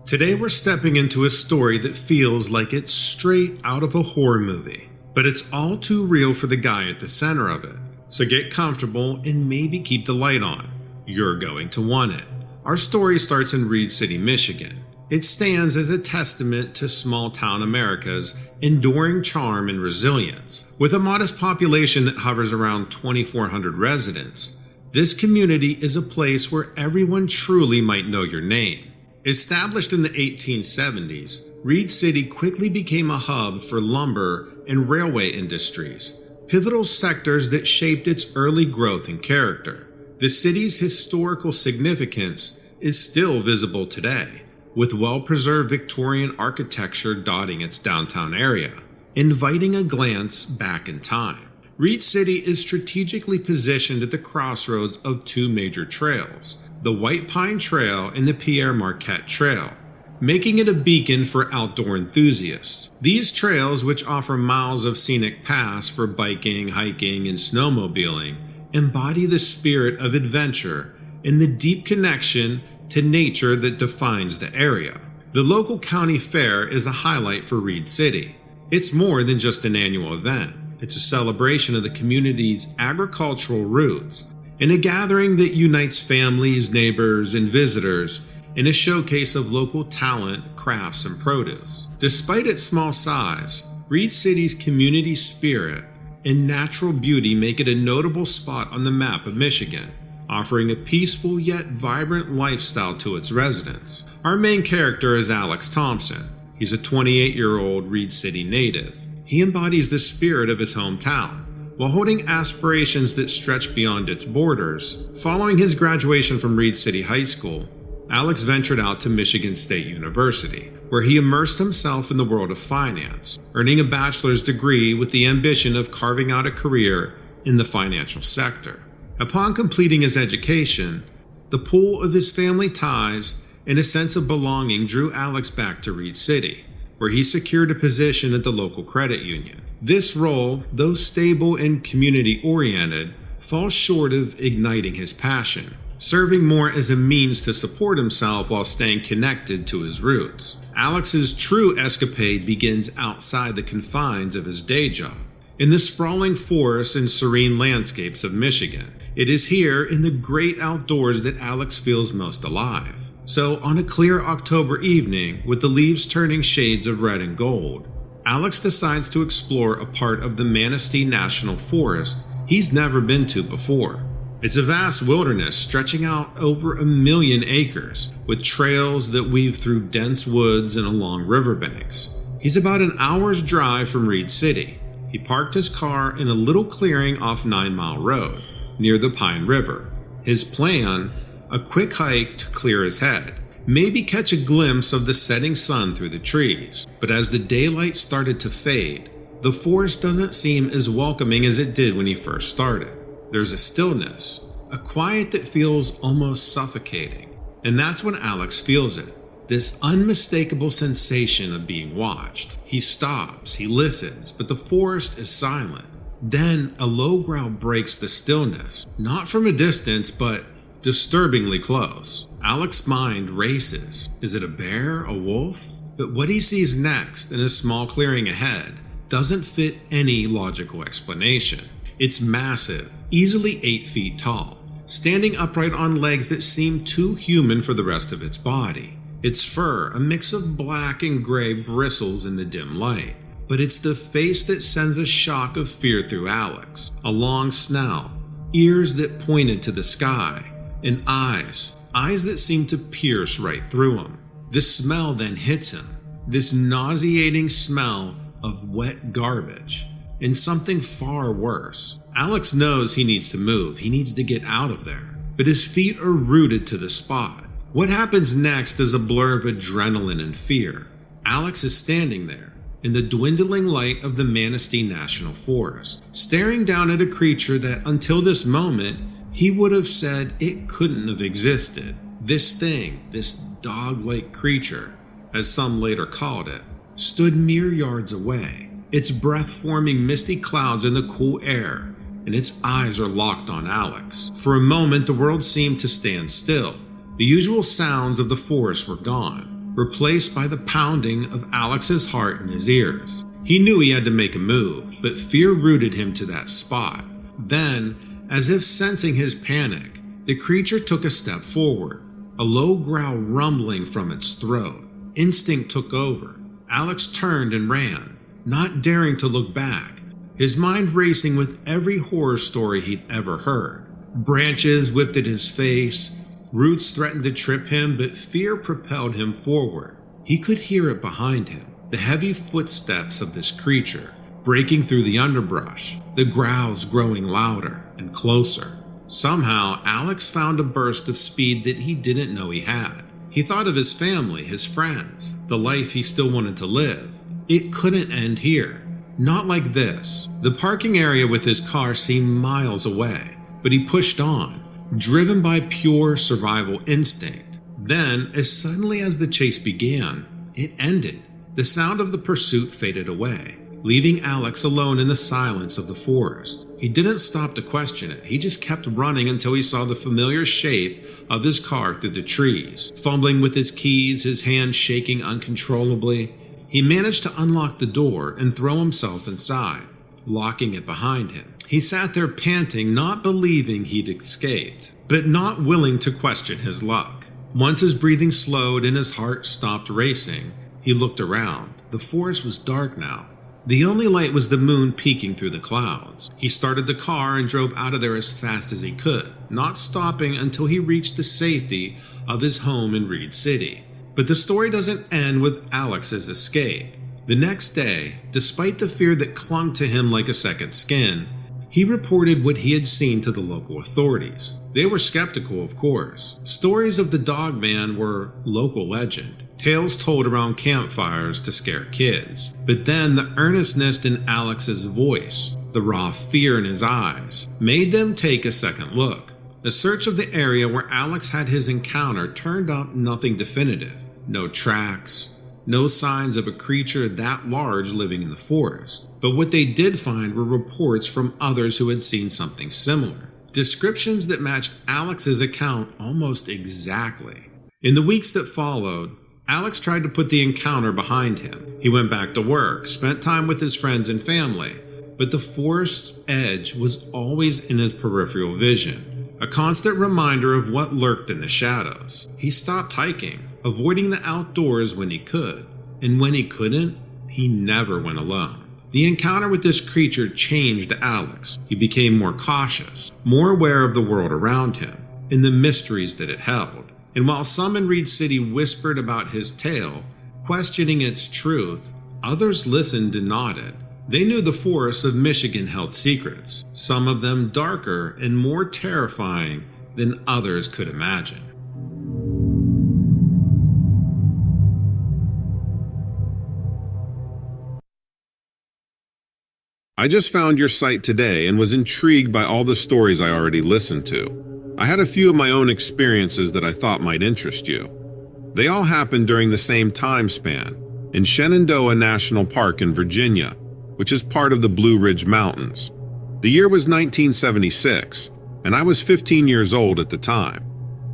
Today we're stepping into a story that feels like it's straight out of a horror movie, but it's all too real for the guy at the center of it. So get comfortable and maybe keep the light on. You're going to want it. Our story starts in Reed City, Michigan. It stands as a testament to small-town America's enduring charm and resilience. With a modest population that hovers around 2,400 residents, this community is a place where everyone truly might know your name. Established in the 1870s, Reed City quickly became a hub for lumber and railway industries, pivotal sectors that shaped its early growth and character. The city's historical significance is still visible today, with well-preserved Victorian architecture dotting its downtown area, inviting a glance back in time. Reed City is strategically positioned at the crossroads of two major trails, the White Pine Trail and the Pierre Marquette Trail, making it a beacon for outdoor enthusiasts. These trails, which offer miles of scenic paths for biking, hiking, and snowmobiling, embody the spirit of adventure and the deep connection to nature that defines the area. The local county fair is a highlight for Reed City. It's more than just an annual event. It's a celebration of the community's agricultural roots, and a gathering that unites families, neighbors, and visitors in a showcase of local talent, crafts, and produce. Despite its small size, Reed City's community spirit and natural beauty make it a notable spot on the map of Michigan, offering a peaceful yet vibrant lifestyle to its residents. Our main character is Alex Thompson. He's a 28-year-old Reed City native. He embodies the spirit of his hometown, while holding aspirations that stretch beyond its borders. Following his graduation from Reed City High School, Alex ventured out to Michigan State University, where he immersed himself in the world of finance, earning a bachelor's degree with the ambition of carving out a career in the financial sector. Upon completing his education, the pull of his family ties and a sense of belonging drew Alex back to Reed City, where he secured a position at the local credit union. This role, though stable and community-oriented, falls short of igniting his passion, serving more as a means to support himself while staying connected to his roots. Alex's true escapade begins outside the confines of his day job, in the sprawling forests and serene landscapes of Michigan. It is here in the great outdoors that Alex feels most alive. So, on a clear October evening, with the leaves turning shades of red and gold, Alex decides to explore a part of the Manistee National Forest he's never been to before. It's a vast wilderness stretching out over 1 million acres, with trails that weave through dense woods and along riverbanks. He's about an hour's drive from Reed City. He parked his car in a little clearing off 9 Mile Road, near the Pine River. His plan? A quick hike to clear his head, maybe catch a glimpse of the setting sun through the trees. But as the daylight started to fade, the forest doesn't seem as welcoming as it did when he first started. There's a stillness, a quiet that feels almost suffocating. And that's when Alex feels it, this unmistakable sensation of being watched. He stops, he listens, but the forest is silent. Then a low growl breaks the stillness, not from a distance, but disturbingly close. Alex's mind races. Is it a bear, a wolf? But what he sees next in a small clearing ahead doesn't fit any logical explanation. It's massive, easily 8 feet tall, standing upright on legs that seem too human for the rest of its body. Its fur, a mix of black and gray, bristles in the dim light. But it's the face that sends a shock of fear through Alex. A long snout, ears that pointed to the sky, and eyes that seem to pierce right through him. The smell then hits him, this nauseating smell of wet garbage, and something far worse. Alex knows he needs to move, he needs to get out of there, but his feet are rooted to the spot. What happens next is a blur of adrenaline and fear. Alex is standing there, in the dwindling light of the Manistee National Forest, staring down at a creature that, until this moment, he would have said it couldn't have existed. This thing, this dog-like creature, as some later called it, stood mere yards away, its breath forming misty clouds in the cool air, and its eyes are locked on Alex. For a moment, the world seemed to stand still. The usual sounds of the forest were gone. replaced by the pounding of Alex's heart in his ears. He knew he had to make a move, but fear rooted him to that spot. Then, as if sensing his panic, the creature took a step forward, a low growl rumbling from its throat. Instinct took over. Alex turned and ran, not daring to look back, his mind racing with every horror story he'd ever heard. Branches whipped at his face, roots threatened to trip him, but fear propelled him forward. He could hear it behind him, the heavy footsteps of this creature breaking through the underbrush, the growls growing louder and closer. Somehow, Alex found a burst of speed that he didn't know he had. He thought of his family, his friends, the life he still wanted to live. It couldn't end here. Not like this. The parking area with his car seemed miles away, but he pushed on, driven by pure survival instinct. Then, as suddenly as the chase began, it ended. The sound of the pursuit faded away, leaving Alex alone in the silence of the forest. He didn't stop to question it. He just kept running until he saw the familiar shape of his car through the trees. Fumbling with his keys, his hands shaking uncontrollably, he managed to unlock the door and throw himself inside, locking it behind him. He sat there panting, not believing he'd escaped, but not willing to question his luck. Once his breathing slowed and his heart stopped racing, he looked around. The forest was dark now. The only light was the moon peeking through the clouds. He started the car and drove out of there as fast as he could, not stopping until he reached the safety of his home in Reed City. But the story doesn't end with Alex's escape. The next day, despite the fear that clung to him like a second skin, he reported what he had seen to the local authorities. They were skeptical, of course. Stories of the dog man were local legend, tales told around campfires to scare kids. But then the earnestness in Alex's voice, the raw fear in his eyes, made them take a second look. A search of the area where Alex had his encounter turned up nothing definitive. No tracks, no signs of a creature that large living in the forest. But what they did find were reports from others who had seen something similar. Descriptions that matched Alex's account almost exactly. In the weeks that followed, Alex tried to put the encounter behind him. He went back to work, spent time with his friends and family, but the forest's edge was always in his peripheral vision, a constant reminder of what lurked in the shadows. He stopped hiking, avoiding the outdoors when he could, and when he couldn't, he never went alone. The encounter with this creature changed Alex. He became more cautious, more aware of the world around him, and the mysteries that it held. And while some in Reed City whispered about his tale, questioning its truth, others listened and nodded. They knew the forests of Michigan held secrets, some of them darker and more terrifying than others could imagine. I just found your site today and was intrigued by all the stories I already listened to. I had a few of my own experiences that I thought might interest you. They all happened during the same time span, in Shenandoah National Park in Virginia, which is part of the Blue Ridge Mountains. The year was 1976, and I was 15 years old at the time.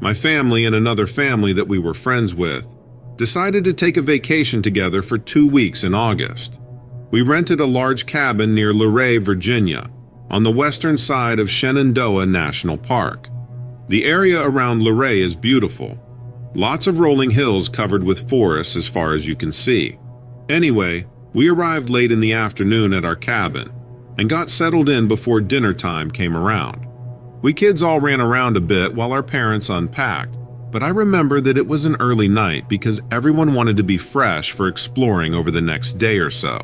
My family and another family that we were friends with decided to take a vacation together for 2 weeks in August. We rented a large cabin near Luray, Virginia, on the western side of Shenandoah National Park. The area around Luray is beautiful. Lots of rolling hills covered with forests as far as you can see. Anyway, we arrived late in the afternoon at our cabin and got settled in before dinner time came around. We kids all ran around a bit while our parents unpacked, but I remember that it was an early night because everyone wanted to be fresh for exploring over the next day or so.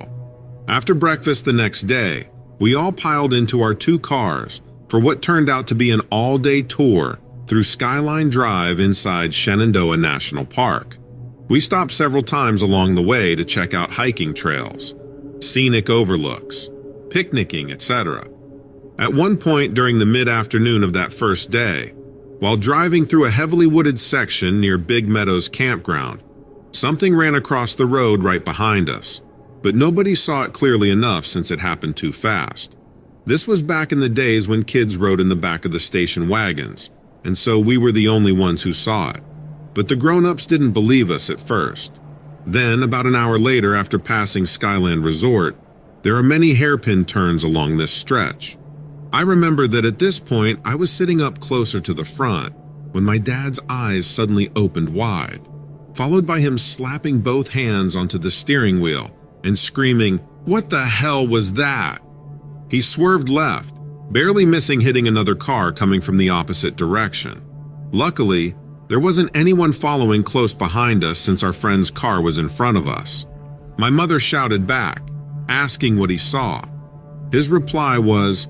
After breakfast the next day, we all piled into our 2 cars for what turned out to be an all-day tour through Skyline Drive inside Shenandoah National Park. We stopped several times along the way to check out hiking trails, scenic overlooks, picnicking, etc. At one point during the mid-afternoon of that first day, while driving through a heavily wooded section near Big Meadows Campground, something ran across the road right behind us, but nobody saw it clearly enough since it happened too fast. This was back in the days when kids rode in the back of the station wagons, and so we were the only ones who saw it. but the grown-ups didn't believe us at first. Then, about an hour later after passing Skyland Resort, there are many hairpin turns along this stretch. I remember that at this point I was sitting up closer to the front when my dad's eyes suddenly opened wide, followed by him slapping both hands onto the steering wheel and screaming, "What the hell was that?" He swerved left, barely missing hitting another car coming from the opposite direction. Luckily, there wasn't anyone following close behind us since our friend's car was in front of us. My mother shouted back, asking what he saw. His reply was,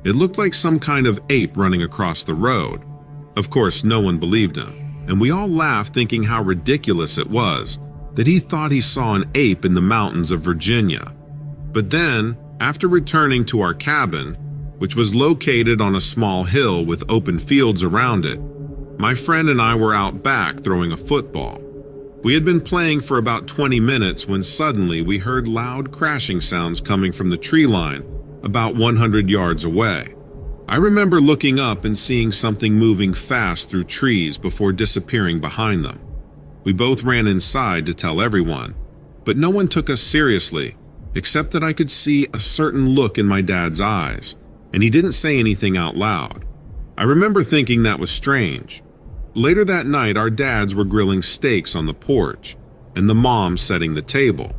"It looked like some kind of ape running across the road." Of course, no one believed him, and we all laughed thinking how ridiculous it was that he thought he saw an ape in the mountains of Virginia. But then, after returning to our cabin, which was located on a small hill with open fields around it, my friend and I were out back throwing a football. We had been playing for about 20 minutes when suddenly we heard loud crashing sounds coming from the tree line about 100 yards away. I remember looking up and seeing something moving fast through trees before disappearing behind them. We both ran inside to tell everyone, but no one took us seriously, except that I could see a certain look in my dad's eyes, and he didn't say anything out loud. I remember thinking that was strange. Later that night, our dads were grilling steaks on the porch, and the mom setting the table.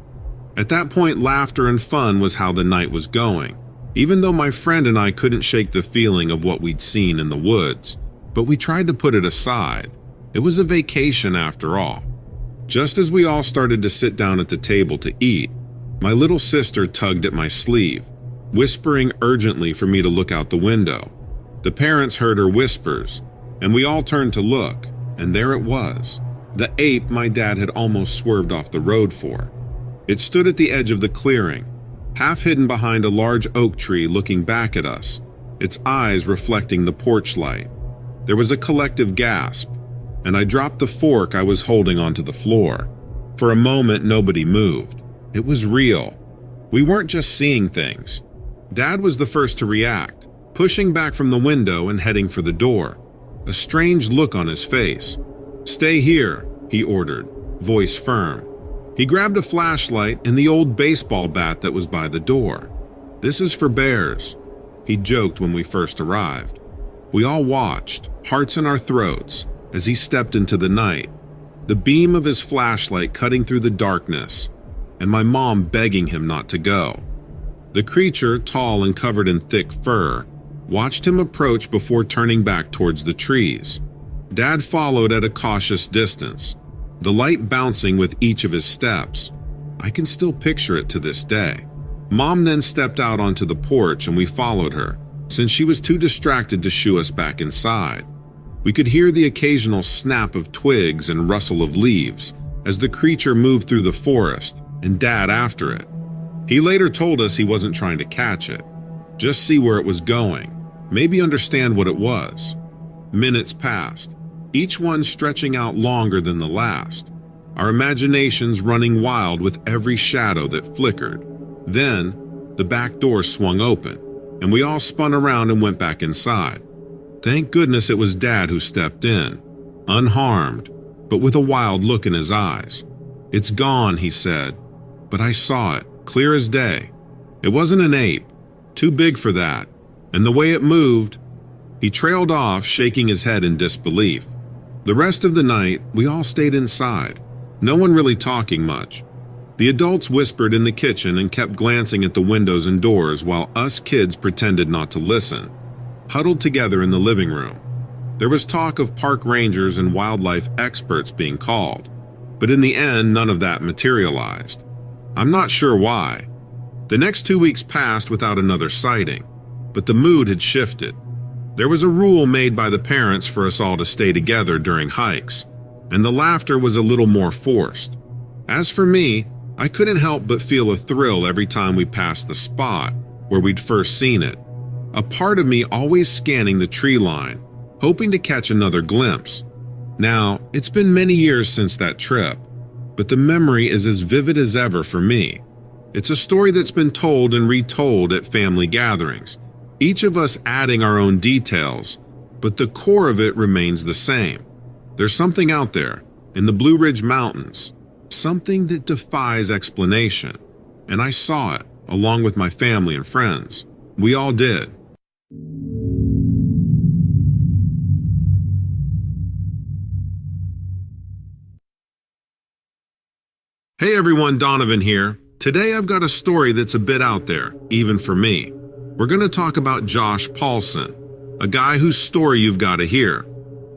At that point, laughter and fun was how the night was going, even though my friend and I couldn't shake the feeling of what we'd seen in the woods, but we tried to put it aside. It was a vacation after all. Just as we all started to sit down at the table to eat, my little sister tugged at my sleeve, whispering urgently for me to look out the window. The parents heard her whispers, and we all turned to look, and there it was, the ape my dad had almost swerved off the road for. It stood at the edge of the clearing, half hidden behind a large oak tree looking back at us, its eyes reflecting the porch light. There was a collective gasp, and I dropped the fork I was holding onto the floor. For a moment, nobody moved. It was real. We weren't just seeing things. Dad was the first to react, pushing back from the window and heading for the door, a strange look on his face. "Stay here," he ordered, voice firm. He grabbed a flashlight and the old baseball bat that was by the door. "This is for bears," he joked when we first arrived. We all watched, hearts in our throats, as he stepped into the night, the beam of his flashlight cutting through the darkness, and my mom begging him not to go. The creature, tall and covered in thick fur, watched him approach before turning back towards the trees. Dad followed at a cautious distance, the light bouncing with each of his steps. I can still picture it to this day. Mom then stepped out onto the porch and we followed her, since she was too distracted to shoo us back inside. We could hear the occasional snap of twigs and rustle of leaves as the creature moved through the forest, and Dad after it. He later told us he wasn't trying to catch it, just see where it was going, maybe understand what it was. Minutes passed, each one stretching out longer than the last, our imaginations running wild with every shadow that flickered. Then, the back door swung open, and we all spun around and went back inside. Thank goodness it was Dad who stepped in, unharmed, but with a wild look in his eyes. "It's gone," he said, "but I saw it, clear as day. It wasn't an ape, too big for that, and the way it moved..." He trailed off, shaking his head in disbelief. The rest of the night, we all stayed inside, no one really talking much. The adults whispered in the kitchen and kept glancing at the windows and doors while us kids pretended not to listen, huddled together in the living room. There was talk of park rangers and wildlife experts being called, but in the end, none of that materialized. I'm not sure why. The next 2 weeks passed without another sighting, but the mood had shifted. There was a rule made by the parents for us all to stay together during hikes, and the laughter was a little more forced. As for me, I couldn't help but feel a thrill every time we passed the spot where we'd first seen it, a part of me always scanning the tree line, hoping to catch another glimpse. Now, it's been many years since that trip, but the memory is as vivid as ever for me. It's a story that's been told and retold at family gatherings, each of us adding our own details, but the core of it remains the same. There's something out there, in the Blue Ridge Mountains, something that defies explanation. And I saw it, along with my family and friends. We all did. Hey everyone, Donovan here. Today I've got a story that's a bit out there, even for me. We're going to talk about Josh Paulson, a guy whose story you've got to hear.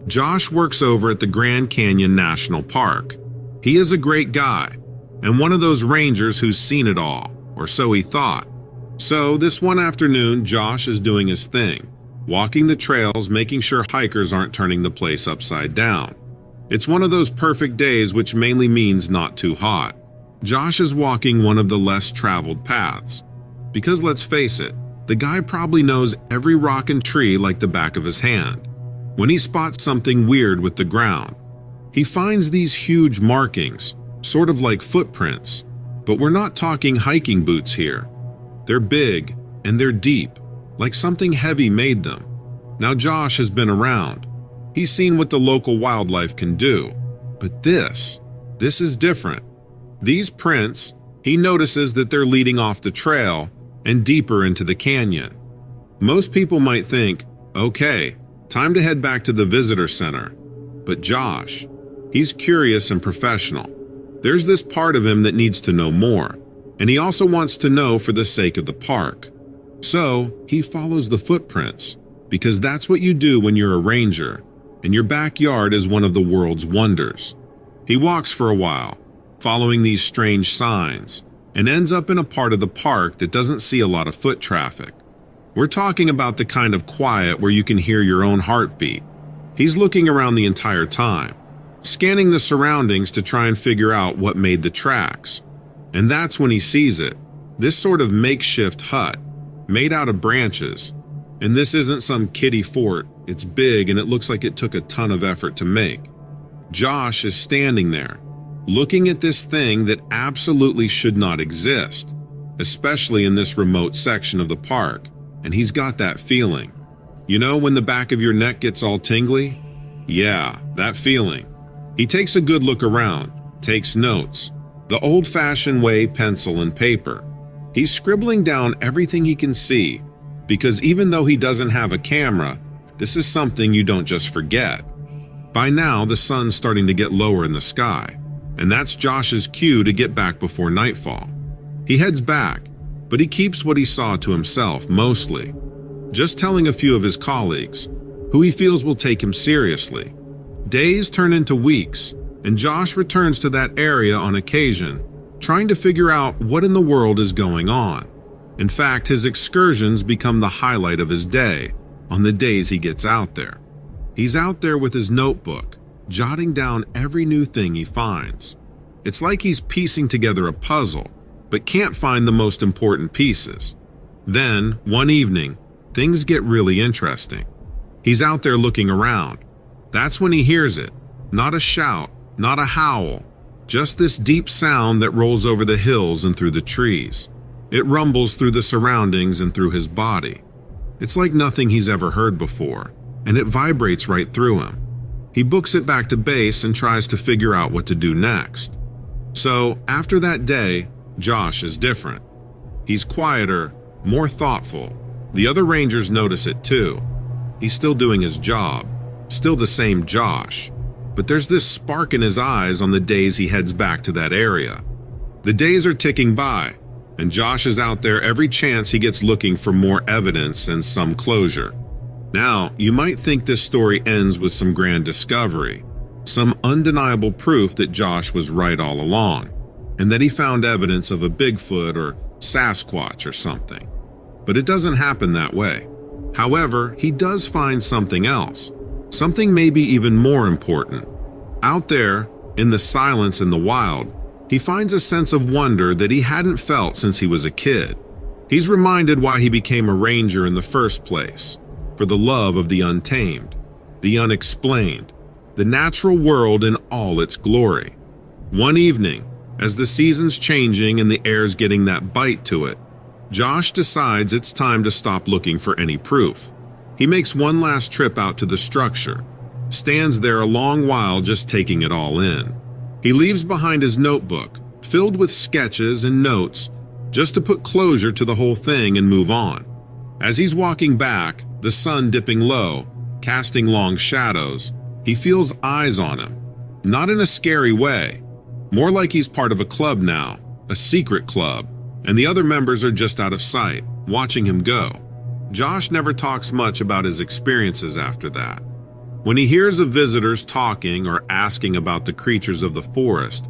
Josh works over at the Grand Canyon National Park. He is a great guy, and one of those rangers who's seen it all, or so he thought. So this one afternoon, Josh is doing his thing, walking the trails, making sure hikers aren't turning the place upside down. It's one of those perfect days, which mainly means not too hot. Josh is walking one of the less traveled paths. Because let's face it, the guy probably knows every rock and tree like the back of his hand. When he spots something weird with the ground, he finds these huge markings, sort of like footprints. But we're not talking hiking boots here. They're big and they're deep, like something heavy made them. Now Josh has been around. He's seen what the local wildlife can do. But this is different. These prints, he notices that they're leading off the trail and deeper into the canyon. Most people might think, okay, time to head back to the visitor center. But Josh, he's curious and professional. There's this part of him that needs to know more, and he also wants to know for the sake of the park. So he follows the footprints, because that's what you do when you're a ranger, and your backyard is one of the world's wonders. He walks for a while, following these strange signs, and ends up in a part of the park that doesn't see a lot of foot traffic. We're talking about the kind of quiet where you can hear your own heartbeat. He's looking around the entire time, scanning the surroundings to try and figure out what made the tracks. And that's when he sees it, this sort of makeshift hut, made out of branches. And this isn't some kiddie fort, it's big and it looks like it took a ton of effort to make. Josh is standing there, looking at this thing that absolutely should not exist, especially in this remote section of the park, and he's got that feeling. You know when the back of your neck gets all tingly? Yeah, that feeling. He takes a good look around, takes notes, the old-fashioned way, pencil and paper. He's scribbling down everything he can see, because even though he doesn't have a camera, this is something you don't just forget. By now, the sun's starting to get lower in the sky, and that's Josh's cue to get back before nightfall. He heads back, but he keeps what he saw to himself mostly, just telling a few of his colleagues, who he feels will take him seriously. Days turn into weeks, and Josh returns to that area on occasion, trying to figure out what in the world is going on. In fact, his excursions become the highlight of his day on the days he gets out there. He's out there with his notebook, jotting down every new thing he finds. It's like he's piecing together a puzzle, but can't find the most important pieces. Then, one evening, things get really interesting. He's out there looking around. That's when he hears it. Not a shout, not a howl, just this deep sound that rolls over the hills and through the trees. It rumbles through the surroundings and through his body. It's like nothing he's ever heard before, and it vibrates right through him. He books it back to base and tries to figure out what to do next. So, after that day, Josh is different. He's quieter, more thoughtful. The other rangers notice it too. He's still doing his job, still the same Josh, but there's this spark in his eyes on the days he heads back to that area. The days are ticking by, and Josh is out there every chance he gets looking for more evidence and some closure. Now, you might think this story ends with some grand discovery, some undeniable proof that Josh was right all along, and that he found evidence of a Bigfoot or Sasquatch or something. But it doesn't happen that way. However, he does find something else, something maybe even more important. Out there, in the silence and the wild, he finds a sense of wonder that he hadn't felt since he was a kid. He's reminded why he became a ranger in the first place, for the love of the untamed, the unexplained, the natural world in all its glory. One evening, as the season's changing and the air's getting that bite to it, Josh decides it's time to stop looking for any proof. He makes one last trip out to the structure, stands there a long while just taking it all in. He leaves behind his notebook, filled with sketches and notes, just to put closure to the whole thing and move on. As he's walking back, the sun dipping low, casting long shadows, he feels eyes on him. Not in a scary way, more like he's part of a club now, a secret club, and the other members are just out of sight, watching him go. Josh never talks much about his experiences after that. When he hears of visitors talking or asking about the creatures of the forest,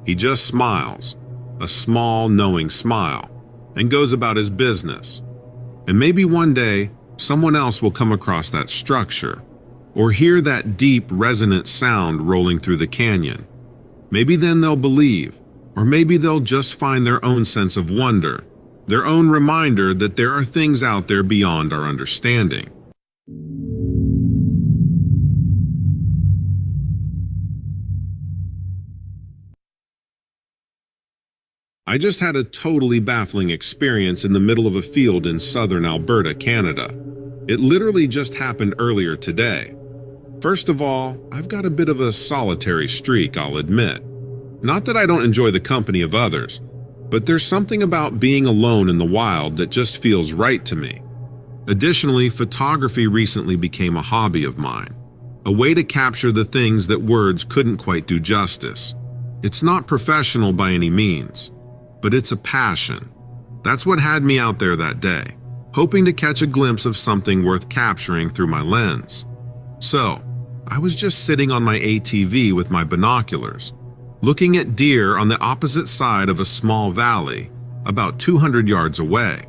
he just smiles, a small, knowing smile, and goes about his business. And maybe one day, someone else will come across that structure, or hear that deep, resonant sound rolling through the canyon. Maybe then they'll believe, or maybe they'll just find their own sense of wonder, their own reminder that there are things out there beyond our understanding. I just had a totally baffling experience in the middle of a field in southern Alberta, Canada. It literally just happened earlier today. First of all, I've got a bit of a solitary streak, I'll admit. Not that I don't enjoy the company of others, but there's something about being alone in the wild that just feels right to me. Additionally, photography recently became a hobby of mine, a way to capture the things that words couldn't quite do justice. It's not professional by any means, but it's a passion. That's what had me out there that day, hoping to catch a glimpse of something worth capturing through my lens. So, I was just sitting on my ATV with my binoculars, looking at deer on the opposite side of a small valley, about 200 yards away.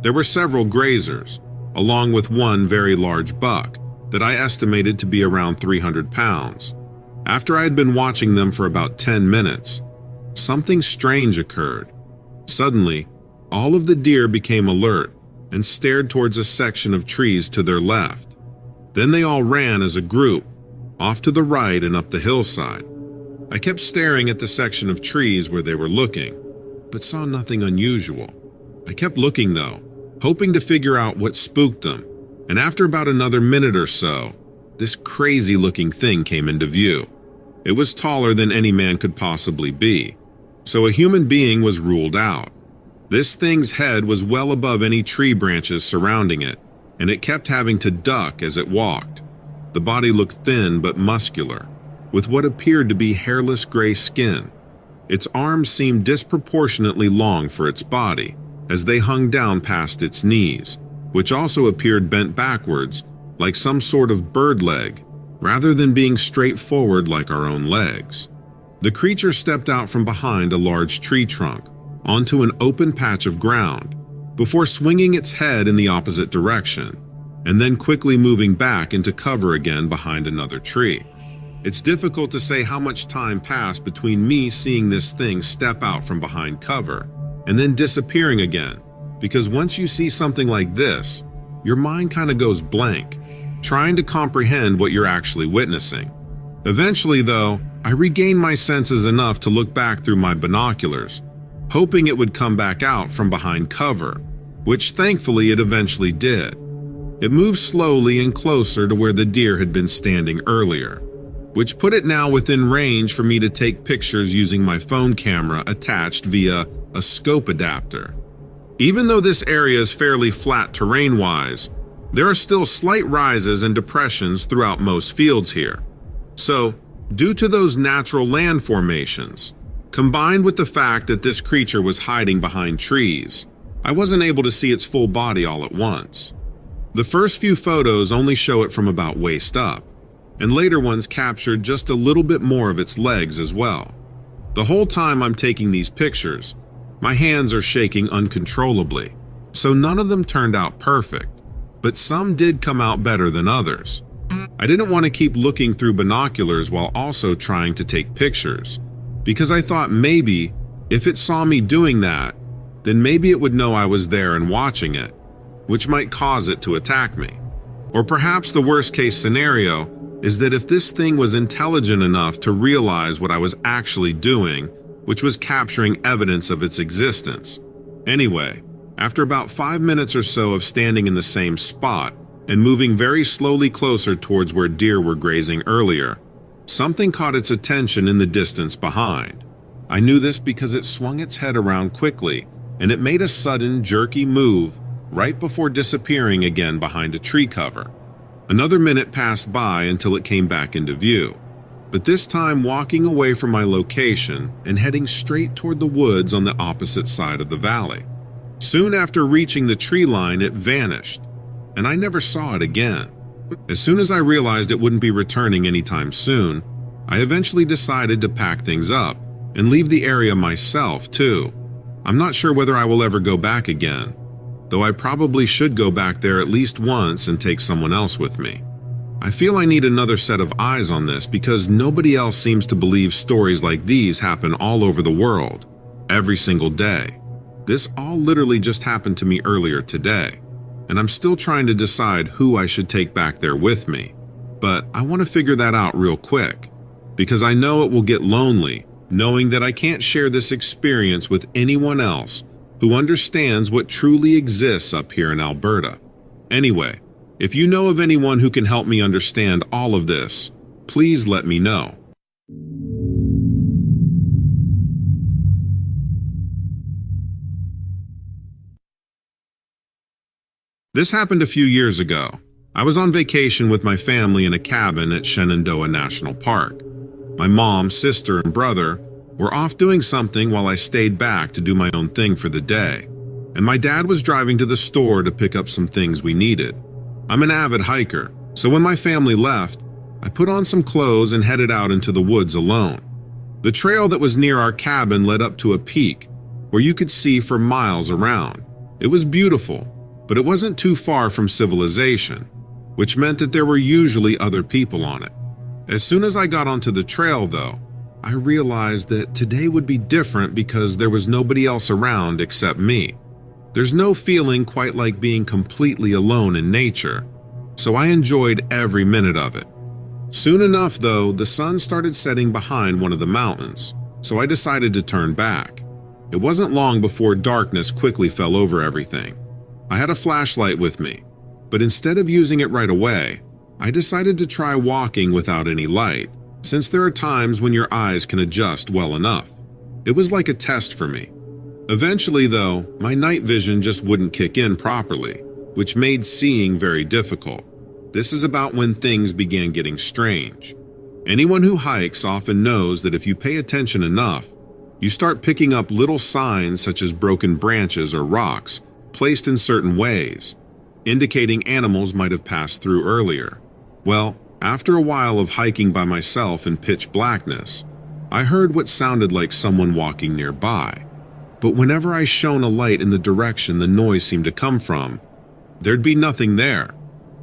There were several grazers, along with one very large buck that I estimated to be around 300 pounds. After I had been watching them for about 10 minutes, something strange occurred. Suddenly, all of the deer became alert and stared towards a section of trees to their left. Then they all ran as a group, off to the right and up the hillside. I kept staring at the section of trees where they were looking, but saw nothing unusual. I kept looking though, hoping to figure out what spooked them, and after about another minute or so, this crazy-looking thing came into view. It was taller than any man could possibly be, so a human being was ruled out. This thing's head was well above any tree branches surrounding it, and it kept having to duck as it walked. The body looked thin but muscular, with what appeared to be hairless gray skin. Its arms seemed disproportionately long for its body, as they hung down past its knees, which also appeared bent backwards, like some sort of bird leg, rather than being straightforward like our own legs. The creature stepped out from behind a large tree trunk, onto an open patch of ground, before swinging its head in the opposite direction, and then quickly moving back into cover again behind another tree. It's difficult to say how much time passed between me seeing this thing step out from behind cover and then disappearing again, because once you see something like this, your mind kind of goes blank, trying to comprehend what you're actually witnessing. Eventually, though, I regained my senses enough to look back through my binoculars, hoping it would come back out from behind cover, which thankfully it eventually did. It moved slowly and closer to where the deer had been standing earlier, which put it now within range for me to take pictures using my phone camera attached via a scope adapter. Even though this area is fairly flat terrain-wise, there are still slight rises and depressions throughout most fields here. So, due to those natural land formations, combined with the fact that this creature was hiding behind trees, I wasn't able to see its full body all at once. The first few photos only show it from about waist up, and later ones captured just a little bit more of its legs as well. The whole time I'm taking these pictures, my hands are shaking uncontrollably, so none of them turned out perfect, but some did come out better than others. I didn't want to keep looking through binoculars while also trying to take pictures, because I thought maybe, if it saw me doing that, then maybe it would know I was there and watching it, which might cause it to attack me. Or perhaps the worst case scenario is that if this thing was intelligent enough to realize what I was actually doing, which was capturing evidence of its existence. Anyway, after about 5 minutes or so of standing in the same spot, and moving very slowly closer towards where deer were grazing earlier. Something caught its attention in the distance behind. I knew this because it swung its head around quickly, and it made a sudden, jerky move right before disappearing again behind a tree cover. Another minute passed by until it came back into view, but this time walking away from my location and heading straight toward the woods on the opposite side of the valley. Soon after reaching the tree line, it vanished, and I never saw it again. As soon as I realized it wouldn't be returning anytime soon, I eventually decided to pack things up and leave the area myself too. I'm not sure whether I will ever go back again, though I probably should go back there at least once and take someone else with me. I feel I need another set of eyes on this because nobody else seems to believe stories like these happen all over the world, every single day. This all literally just happened to me earlier today, and I'm still trying to decide who I should take back there with me. But I want to figure that out real quick, because I know it will get lonely knowing that I can't share this experience with anyone else who understands what truly exists up here in Alberta. Anyway, if you know of anyone who can help me understand all of this, please let me know. This happened a few years ago. I was on vacation with my family in a cabin at Shenandoah National Park. My mom, sister, and brother were off doing something while I stayed back to do my own thing for the day, and my dad was driving to the store to pick up some things we needed. I'm an avid hiker, so when my family left, I put on some clothes and headed out into the woods alone. The trail that was near our cabin led up to a peak where you could see for miles around. It was beautiful, but it wasn't too far from civilization, which meant that there were usually other people on it. As soon as I got onto the trail, though, I realized that today would be different because there was nobody else around except me. There's no feeling quite like being completely alone in nature, so I enjoyed every minute of it. Soon enough, though, the sun started setting behind one of the mountains, so I decided to turn back. It wasn't long before darkness quickly fell over everything. I had a flashlight with me, but instead of using it right away, I decided to try walking without any light, since there are times when your eyes can adjust well enough. It was like a test for me. Eventually, though, my night vision just wouldn't kick in properly, which made seeing very difficult. This is about when things began getting strange. Anyone who hikes often knows that if you pay attention enough, you start picking up little signs such as broken branches or rocks placed in certain ways, indicating animals might have passed through earlier. Well, after a while of hiking by myself in pitch blackness, I heard what sounded like someone walking nearby. But whenever I shone a light in the direction the noise seemed to come from, there'd be nothing there.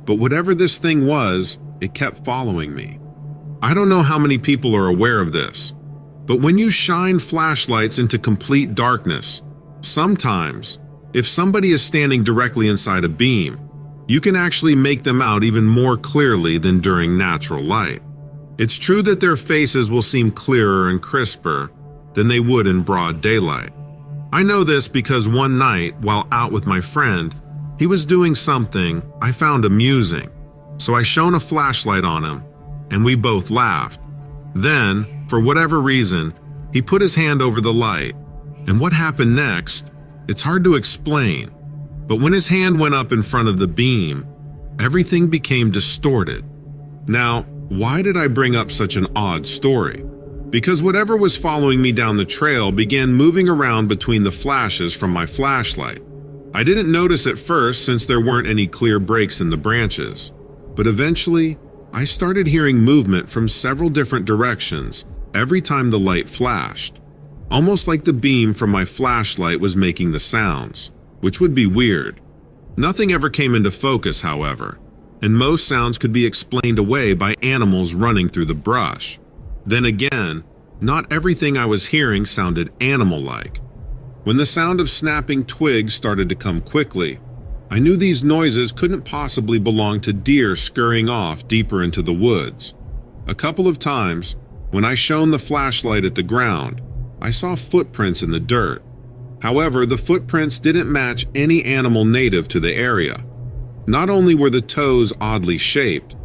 But whatever this thing was, it kept following me. I don't know how many people are aware of this, but when you shine flashlights into complete darkness, sometimes, if somebody is standing directly inside a beam, you can actually make them out even more clearly than during natural light. It's true that their faces will seem clearer and crisper than they would in broad daylight. I know this because one night, while out with my friend, he was doing something I found amusing, so I shone a flashlight on him, and we both laughed. Then, for whatever reason, he put his hand over the light, and what happened next, it's hard to explain. But when his hand went up in front of the beam, everything became distorted. Now, why did I bring up such an odd story? Because whatever was following me down the trail began moving around between the flashes from my flashlight. I didn't notice at first since there weren't any clear breaks in the branches, but eventually, I started hearing movement from several different directions every time the light flashed, almost like the beam from my flashlight was making the sounds, which would be weird. Nothing ever came into focus, however, and most sounds could be explained away by animals running through the brush. Then again, not everything I was hearing sounded animal-like. When the sound of snapping twigs started to come quickly, I knew these noises couldn't possibly belong to deer scurrying off deeper into the woods. A couple of times, when I shone the flashlight at the ground, I saw footprints in the dirt. However, the footprints didn't match any animal native to the area. Not only were the toes oddly shaped,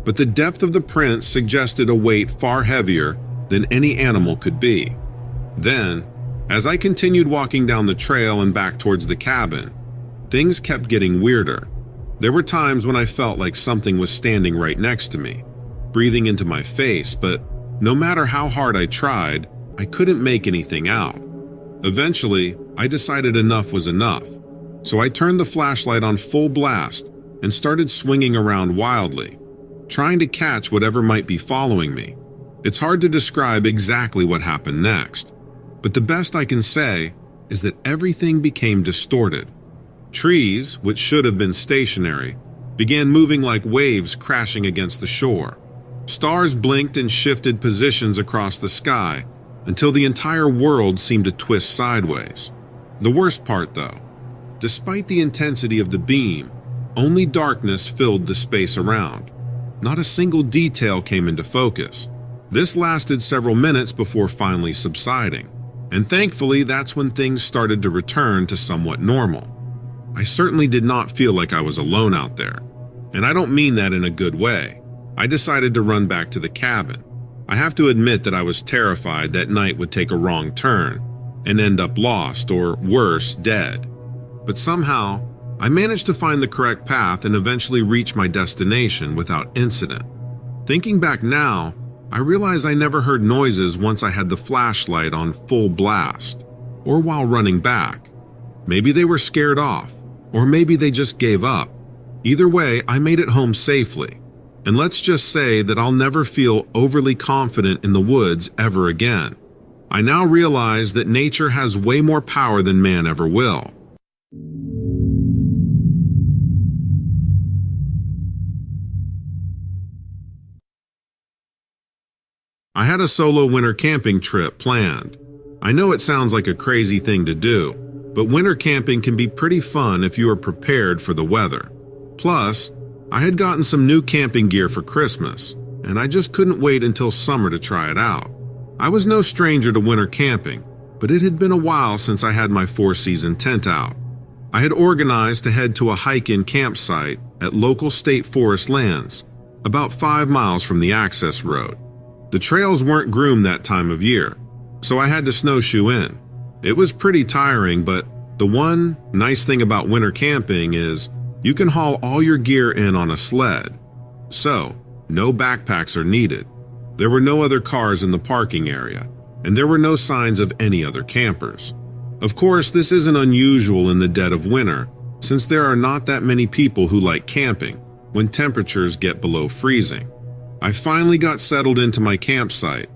but the depth of the prints suggested a weight far heavier than any animal could be. Then, as I continued walking down the trail and back towards the cabin, things kept getting weirder. There were times when I felt like something was standing right next to me, breathing into my face, but no matter how hard I tried, I couldn't make anything out. Eventually, I decided enough was enough, so I turned the flashlight on full blast and started swinging around wildly, trying to catch whatever might be following me. It's hard to describe exactly what happened next, but the best I can say is that everything became distorted. Trees, which should have been stationary, began moving like waves crashing against the shore. Stars blinked and shifted positions across the sky until the entire world seemed to twist sideways. The worst part, though, despite the intensity of the beam, only darkness filled the space around. Not a single detail came into focus. This lasted several minutes before finally subsiding, and thankfully that's when things started to return to somewhat normal. I certainly did not feel like I was alone out there, and I don't mean that in a good way. I decided to run back to the cabin. I have to admit that I was terrified that night would take a wrong turn and end up lost or, worse, dead. But somehow, I managed to find the correct path and eventually reach my destination without incident. Thinking back now, I realize I never heard noises once I had the flashlight on full blast, or while running back. Maybe they were scared off, or maybe they just gave up. Either way, I made it home safely. And let's just say that I'll never feel overly confident in the woods ever again. I now realize that nature has way more power than man ever will. I had a solo winter camping trip planned. I know it sounds like a crazy thing to do, but winter camping can be pretty fun if you are prepared for the weather. Plus, I had gotten some new camping gear for Christmas, and I just couldn't wait until summer to try it out. I was no stranger to winter camping, but it had been a while since I had my four-season tent out. I had organized to head to a hike-in campsite at local state forest lands, about 5 miles from the access road. The trails weren't groomed that time of year, so I had to snowshoe in. It was pretty tiring, but the one nice thing about winter camping is you can haul all your gear in on a sled. So, no backpacks are needed. There were no other cars in the parking area, and there were no signs of any other campers. Of course, this isn't unusual in the dead of winter, since there are not that many people who like camping when temperatures get below freezing. I finally got settled into my campsite,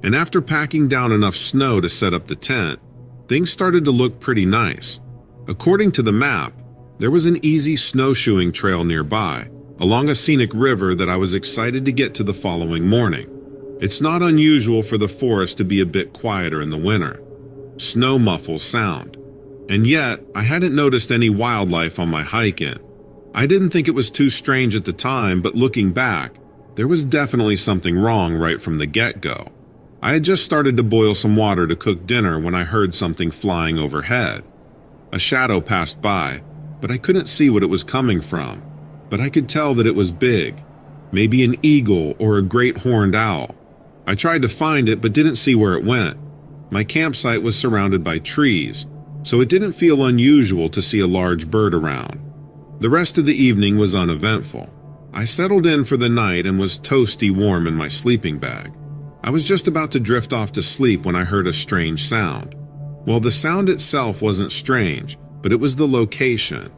and after packing down enough snow to set up the tent, things started to look pretty nice. According to the map, there was an easy snowshoeing trail nearby, along a scenic river that I was excited to get to the following morning. It's not unusual for the forest to be a bit quieter in the winter. Snow muffles sound, and yet I hadn't noticed any wildlife on my hike in. I didn't think it was too strange at the time, but looking back, there was definitely something wrong right from the get-go. I had just started to boil some water to cook dinner when I heard something flying overhead. A shadow passed by, but I couldn't see what it was coming from. But I could tell that it was big, maybe an eagle or a great horned owl. I tried to find it but didn't see where it went. My campsite was surrounded by trees, so it didn't feel unusual to see a large bird around. The rest of the evening was uneventful. I settled in for the night and was toasty warm in my sleeping bag. I was just about to drift off to sleep when I heard a strange sound. Well, the sound itself wasn't strange, but it was the location.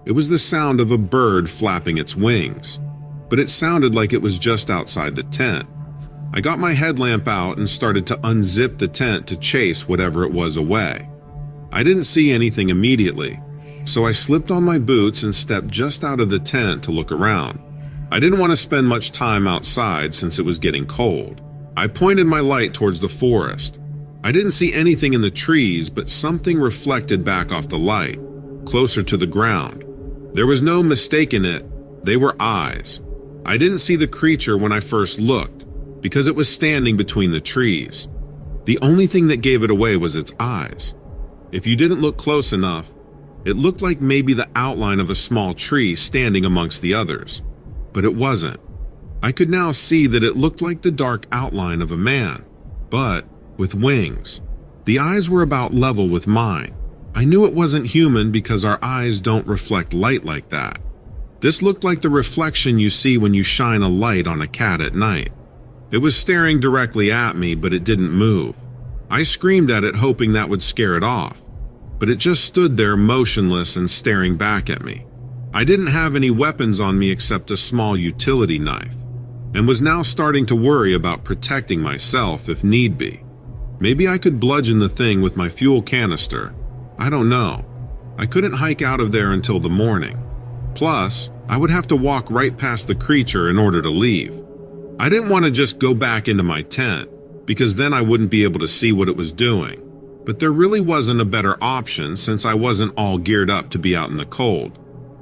It was the sound of a bird flapping its wings, but it sounded like it was just outside the tent. I got my headlamp out and started to unzip the tent to chase whatever it was away. I didn't see anything immediately, so I slipped on my boots and stepped just out of the tent to look around. I didn't want to spend much time outside since it was getting cold. I pointed my light towards the forest. I didn't see anything in the trees, but something reflected back off the light, closer to the ground. There was no mistaking it. They were eyes. I didn't see the creature when I first looked, because it was standing between the trees. The only thing that gave it away was its eyes. If you didn't look close enough, It looked like maybe the outline of a small tree standing amongst the others, but it wasn't. I could now see that it looked like the dark outline of a man, but with wings. The eyes were about level with mine. I knew it wasn't human because our eyes don't reflect light like that. This looked like the reflection you see when you shine a light on a cat at night. It was staring directly at me, but it didn't move. I screamed at it, hoping that would scare it off, but it just stood there motionless and staring back at me. I didn't have any weapons on me except a small utility knife, and was now starting to worry about protecting myself if need be. Maybe I could bludgeon the thing with my fuel canister. I don't know. I couldn't hike out of there until the morning. Plus, I would have to walk right past the creature in order to leave. I didn't want to just go back into my tent, because then I wouldn't be able to see what it was doing. But there really wasn't a better option since I wasn't all geared up to be out in the cold.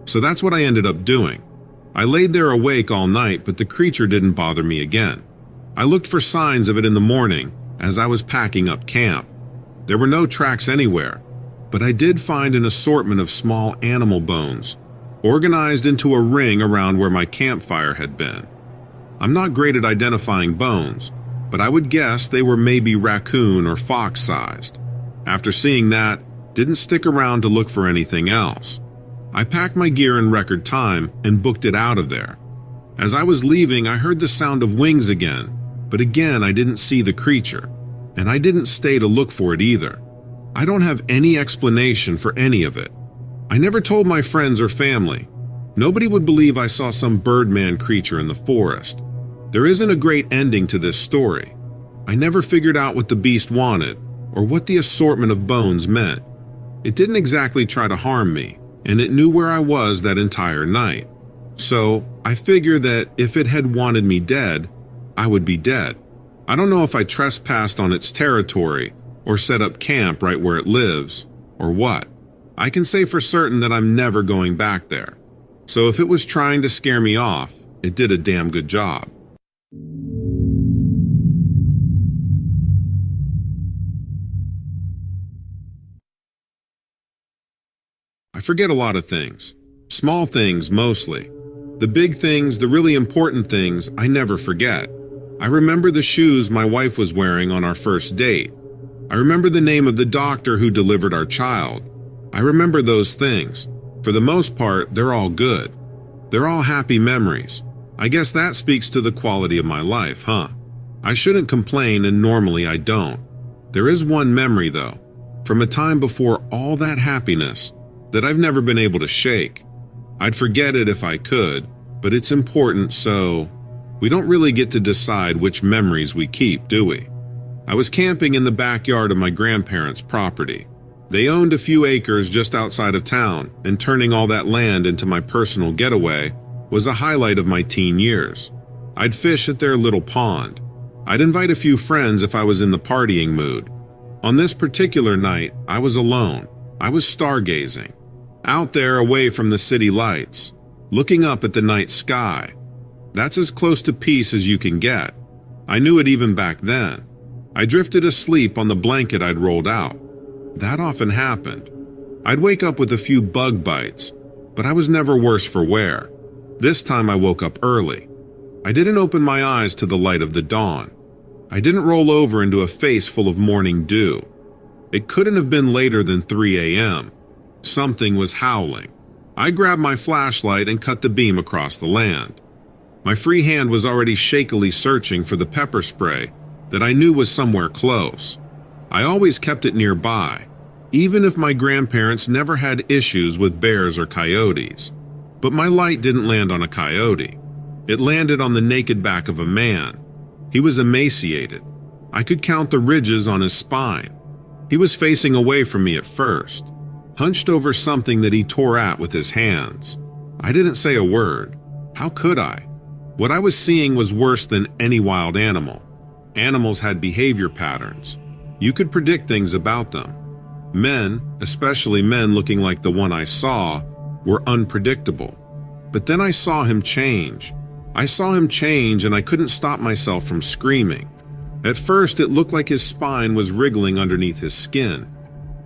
So that's what I ended up doing. I laid there awake all night, but the creature didn't bother me again. I looked for signs of it in the morning as I was packing up camp. There were no tracks anywhere, but I did find an assortment of small animal bones, organized into a ring around where my campfire had been. I'm not great at identifying bones, but I would guess they were maybe raccoon or fox-sized. After seeing that, didn't stick around to look for anything else. I packed my gear in record time and booked it out of there. As I was leaving, I heard the sound of wings again, but again I didn't see the creature, and I didn't stay to look for it either. I don't have any explanation for any of it. I never told my friends or family. Nobody would believe I saw some birdman creature in the forest. There isn't a great ending to this story. I never figured out what the beast wanted or what the assortment of bones meant. It didn't exactly try to harm me, and it knew where I was that entire night. So I figure that if it had wanted me dead, I would be dead. I don't know if I trespassed on its territory or set up camp right where it lives, or what. I can say for certain that I'm never going back there. So if it was trying to scare me off, it did a damn good job. I forget a lot of things. Small things mostly. The big things, the really important things, I never forget. I remember the shoes my wife was wearing on our first date. I remember the name of the doctor who delivered our child. I remember those things. For the most part, they're all good. They're all happy memories. I guess that speaks to the quality of my life, huh? I shouldn't complain, and normally I don't. There is one memory, though, from a time before all that happiness, that I've never been able to shake. I'd forget it if I could, but it's important, so we don't really get to decide which memories we keep, do we? I was camping in the backyard of my grandparents' property. They owned a few acres just outside of town, and turning all that land into my personal getaway was a highlight of my teen years. I'd fish at their little pond. I'd invite a few friends if I was in the partying mood. On this particular night, I was alone. I was stargazing, out there away from the city lights, looking up at the night sky. That's as close to peace as you can get. I knew it even back then. I drifted asleep on the blanket I'd rolled out. That often happened. I'd wake up with a few bug bites, but I was never worse for wear. This time I woke up early. I didn't open my eyes to the light of the dawn. I didn't roll over into a face full of morning dew. It couldn't have been later than 3 a.m. Something was howling. I grabbed my flashlight and cut the beam across the land. My free hand was already shakily searching for the pepper spray that I knew was somewhere close. I always kept it nearby, even if my grandparents never had issues with bears or coyotes. But my light didn't land on a coyote. It landed on the naked back of a man. He was emaciated. I could count the ridges on his spine. He was facing away from me at first, hunched over something that he tore at with his hands. I didn't say a word. How could I? What I was seeing was worse than any wild animal. Animals had behavior patterns. You could predict things about them. Men, especially men looking like the one I saw, were unpredictable. But then I saw him change. I saw him change, and I couldn't stop myself from screaming. At first, it looked like his spine was wriggling underneath his skin.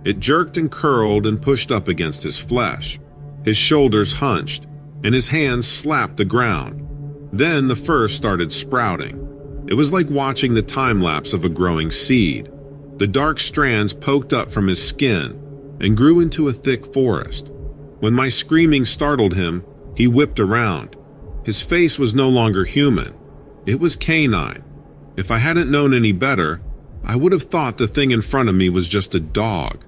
It jerked and curled and pushed up against his flesh. His shoulders hunched, and his hands slapped the ground. Then the fur started sprouting. It was like watching the time-lapse of a growing seed. The dark strands poked up from his skin and grew into a thick forest. When my screaming startled him, he whipped around. His face was no longer human. It was canine. If I hadn't known any better, I would have thought the thing in front of me was just a dog.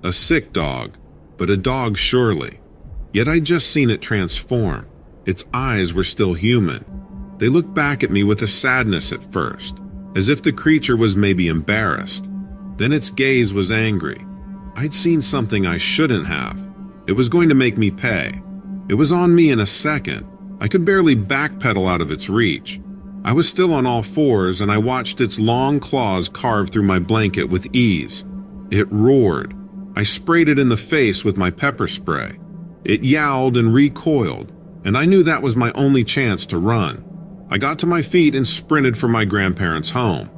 A sick dog, but a dog surely. Yet I'd just seen it transform. Its eyes were still human. They looked back at me with a sadness at first, as if the creature was maybe embarrassed. Then its gaze was angry. I'd seen something I shouldn't have. It was going to make me pay. It was on me in a second. I could barely backpedal out of its reach. I was still on all fours, and I watched its long claws carve through my blanket with ease. It roared. I sprayed it in the face with my pepper spray. It yowled and recoiled, and I knew that was my only chance to run. I got to my feet and sprinted for my grandparents' home.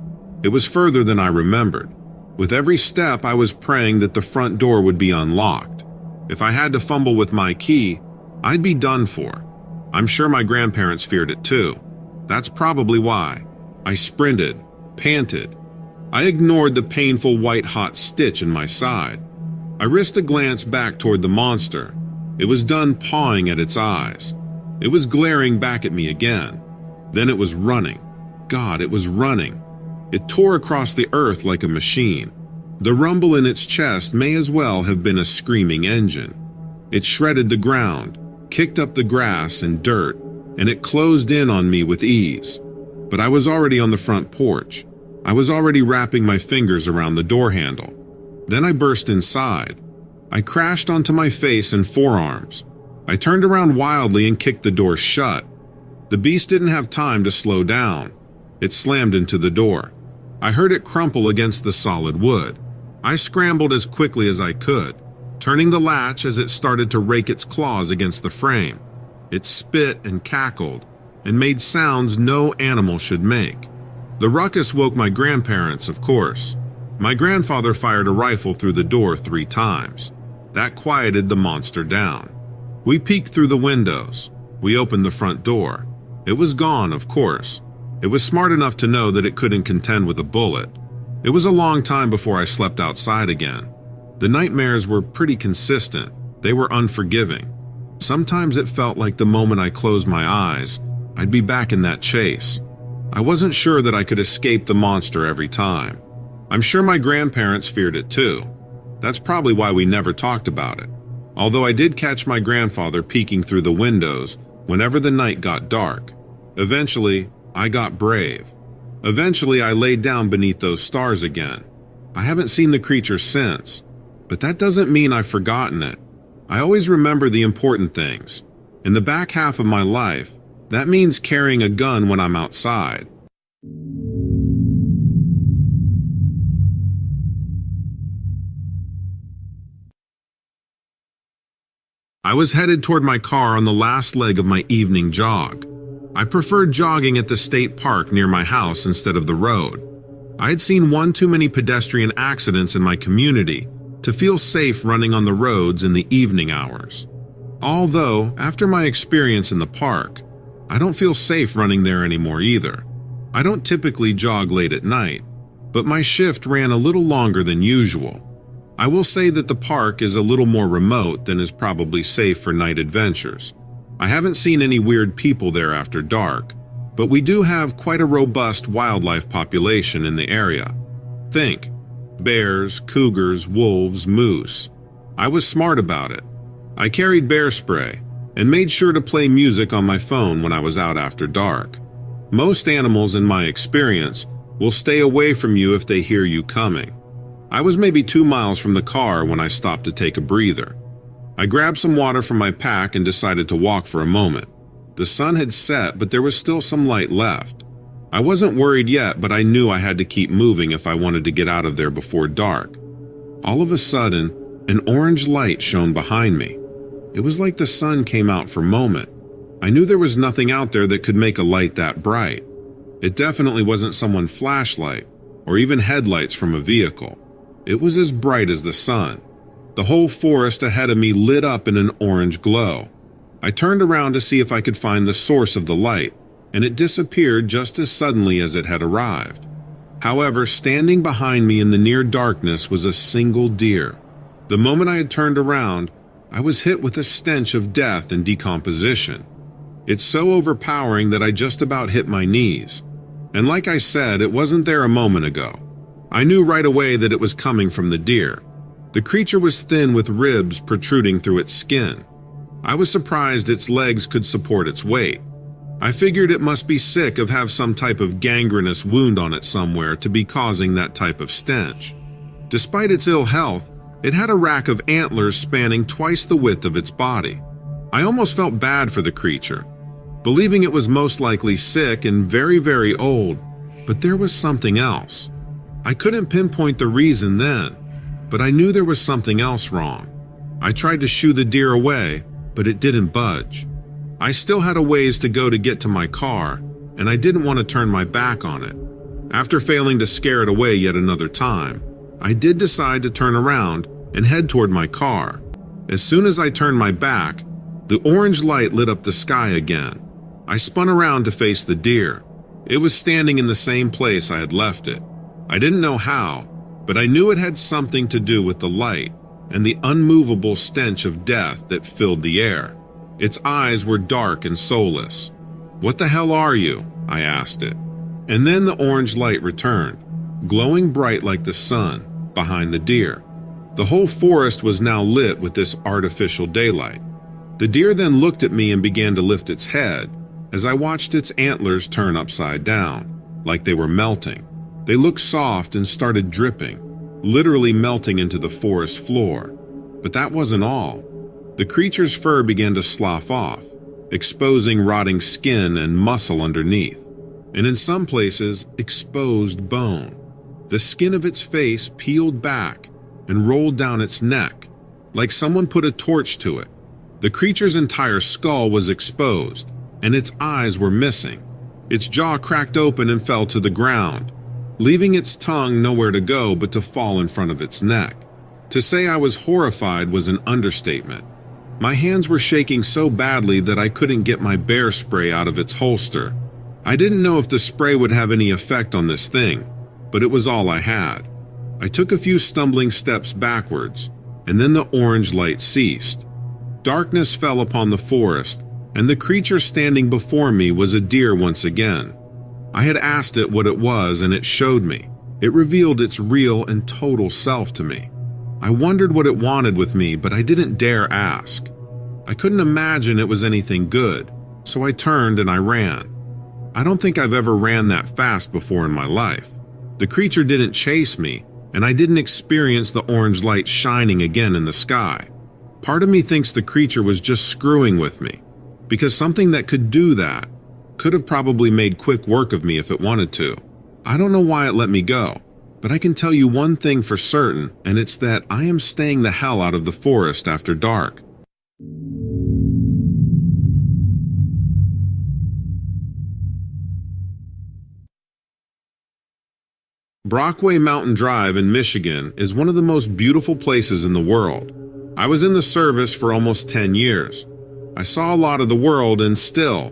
It was further than I remembered. With every step, I was praying that the front door would be unlocked. If I had to fumble with my key, I'd be done for. I'm sure my grandparents feared it too. That's probably why. I sprinted, panted. I ignored the painful white-hot stitch in my side. I risked a glance back toward the monster. It was done pawing at its eyes. It was glaring back at me again. Then it was running. God, it was running. It tore across the earth like a machine. The rumble in its chest may as well have been a screaming engine. It shredded the ground, kicked up the grass and dirt, and it closed in on me with ease. But I was already on the front porch. I was already wrapping my fingers around the door handle. Then I burst inside. I crashed onto my face and forearms. I turned around wildly and kicked the door shut. The beast didn't have time to slow down. It slammed into the door. I heard it crumple against the solid wood. I scrambled as quickly as I could, turning the latch as it started to rake its claws against the frame. It spit and cackled and made sounds no animal should make. The ruckus woke my grandparents, of course. My grandfather fired a rifle through the door 3 times. That quieted the monster down. We peeked through the windows. We opened the front door. It was gone, of course. It was smart enough to know that it couldn't contend with a bullet. It was a long time before I slept outside again. The nightmares were pretty consistent. They were unforgiving. Sometimes it felt like the moment I closed my eyes, I'd be back in that chase. I wasn't sure that I could escape the monster every time. I'm sure my grandparents feared it too. That's probably why we never talked about it. Although I did catch my grandfather peeking through the windows whenever the night got dark. Eventually, I got brave. Eventually, I laid down beneath those stars again. I haven't seen the creature since, but that doesn't mean I've forgotten it. I always remember the important things. In the back half of my life, that means carrying a gun when I'm outside. I was headed toward my car on the last leg of my evening jog. I preferred jogging at the state park near my house instead of the road. I had seen one too many pedestrian accidents in my community to feel safe running on the roads in the evening hours. Although, after my experience in the park, I don't feel safe running there anymore either. I don't typically jog late at night, but my shift ran a little longer than usual. I will say that the park is a little more remote than is probably safe for night adventures. I haven't seen any weird people there after dark, but we do have quite a robust wildlife population in the area. Think: bears, cougars, wolves, moose. I was smart about it. I carried bear spray and made sure to play music on my phone when I was out after dark. Most animals, in my experience, will stay away from you if they hear you coming. I was maybe 2 miles from the car when I stopped to take a breather. I grabbed some water from my pack and decided to walk for a moment. The sun had set, but there was still some light left. I wasn't worried yet, but I knew I had to keep moving if I wanted to get out of there before dark. All of a sudden, an orange light shone behind me. It was like the sun came out for a moment. I knew there was nothing out there that could make a light that bright. It definitely wasn't someone's flashlight or even headlights from a vehicle. It was as bright as the sun. The whole forest ahead of me lit up in an orange glow. I turned around to see if I could find the source of the light, and it disappeared just as suddenly as it had arrived. However, standing behind me in the near darkness was a single deer. The moment I had turned around, I was hit with a stench of death and decomposition. It's so overpowering that I just about hit my knees. And like I said, it wasn't there a moment ago. I knew right away that it was coming from the deer. The creature was thin with ribs protruding through its skin. I was surprised its legs could support its weight. I figured it must be sick of have some type of gangrenous wound on it somewhere to be causing that type of stench. Despite its ill health, it had a rack of antlers spanning twice the width of its body. I almost felt bad for the creature, believing it was most likely sick and very, very old, but there was something else. I couldn't pinpoint the reason then, but I knew there was something else wrong. I tried to shoo the deer away, but it didn't budge. I still had a ways to go to get to my car, and I didn't want to turn my back on it. After failing to scare it away yet another time, I did decide to turn around and head toward my car. As soon as I turned my back, the orange light lit up the sky again. I spun around to face the deer. It was standing in the same place I had left it. I didn't know how, but I knew it had something to do with the light and the unmovable stench of death that filled the air. Its eyes were dark and soulless. "What the hell are you?" I asked it. And then the orange light returned, glowing bright like the sun, behind the deer. The whole forest was now lit with this artificial daylight. The deer then looked at me and began to lift its head as I watched its antlers turn upside down, like they were melting. They looked soft and started dripping, literally melting into the forest floor. But that wasn't all. The creature's fur began to slough off, exposing rotting skin and muscle underneath, and in some places, exposed bone. The skin of its face peeled back and rolled down its neck, like someone put a torch to it. The creature's entire skull was exposed, and its eyes were missing. Its jaw cracked open and fell to the ground, leaving its tongue nowhere to go but to fall in front of its neck. To say I was horrified was an understatement. My hands were shaking so badly that I couldn't get my bear spray out of its holster. I didn't know if the spray would have any effect on this thing, but it was all I had. I took a few stumbling steps backwards, and then the orange light ceased. Darkness fell upon the forest, and the creature standing before me was a deer once again. I had asked it what it was, and it showed me. It revealed its real and total self to me. I wondered what it wanted with me, but I didn't dare ask. I couldn't imagine it was anything good, so I turned and I ran. I don't think I've ever ran that fast before in my life. The creature didn't chase me, and I didn't experience the orange light shining again in the sky. Part of me thinks the creature was just screwing with me, because something that could do that could have probably made quick work of me if it wanted to. I don't know why it let me go, but I can tell you one thing for certain, and it's that I am staying the hell out of the forest after dark. Brockway Mountain Drive in Michigan is one of the most beautiful places in the world. I was in the service for almost 10 years. I saw a lot of the world, and still,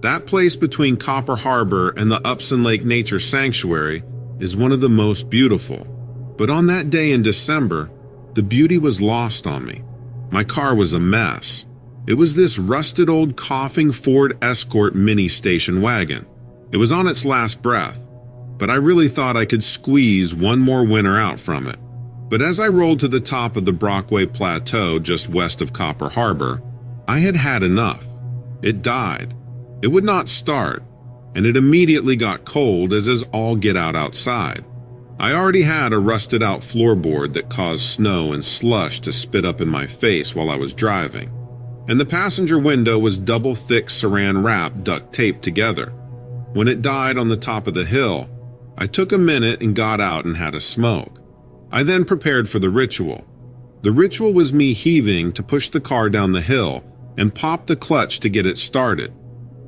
that place between Copper Harbor and the Upson Lake Nature Sanctuary is one of the most beautiful. But on that day in December, the beauty was lost on me. My car was a mess. It was this rusted old coughing Ford Escort mini station wagon. It was on its last breath, but I really thought I could squeeze one more winter out from it. But as I rolled to the top of the Brockway Plateau just west of Copper Harbor, I had had enough. It died. It would not start, and it immediately got cold as is all get out outside. I already had a rusted out floorboard that caused snow and slush to spit up in my face while I was driving, and the passenger window was double thick saran wrap duct taped together. When it died on the top of the hill, I took a minute and got out and had a smoke. I then prepared for the ritual. The ritual was me heaving to push the car down the hill and pop the clutch to get it started.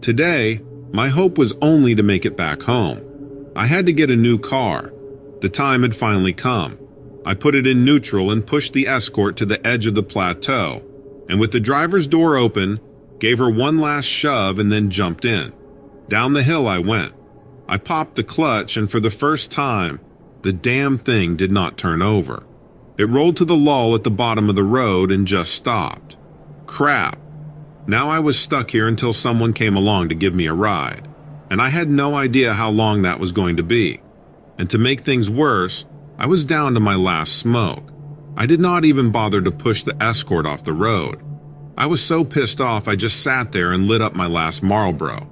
Today, my hope was only to make it back home. I had to get a new car. The time had finally come. I put it in neutral and pushed the escort to the edge of the plateau, and with the driver's door open, gave her one last shove and then jumped in. Down the hill I went. I popped the clutch, and for the first time, the damn thing did not turn over. It rolled to the lull at the bottom of the road and just stopped. Crap. Now I was stuck here until someone came along to give me a ride, and I had no idea how long that was going to be. And to make things worse, I was down to my last smoke. I did not even bother to push the escort off the road. I was so pissed off I just sat there and lit up my last Marlboro.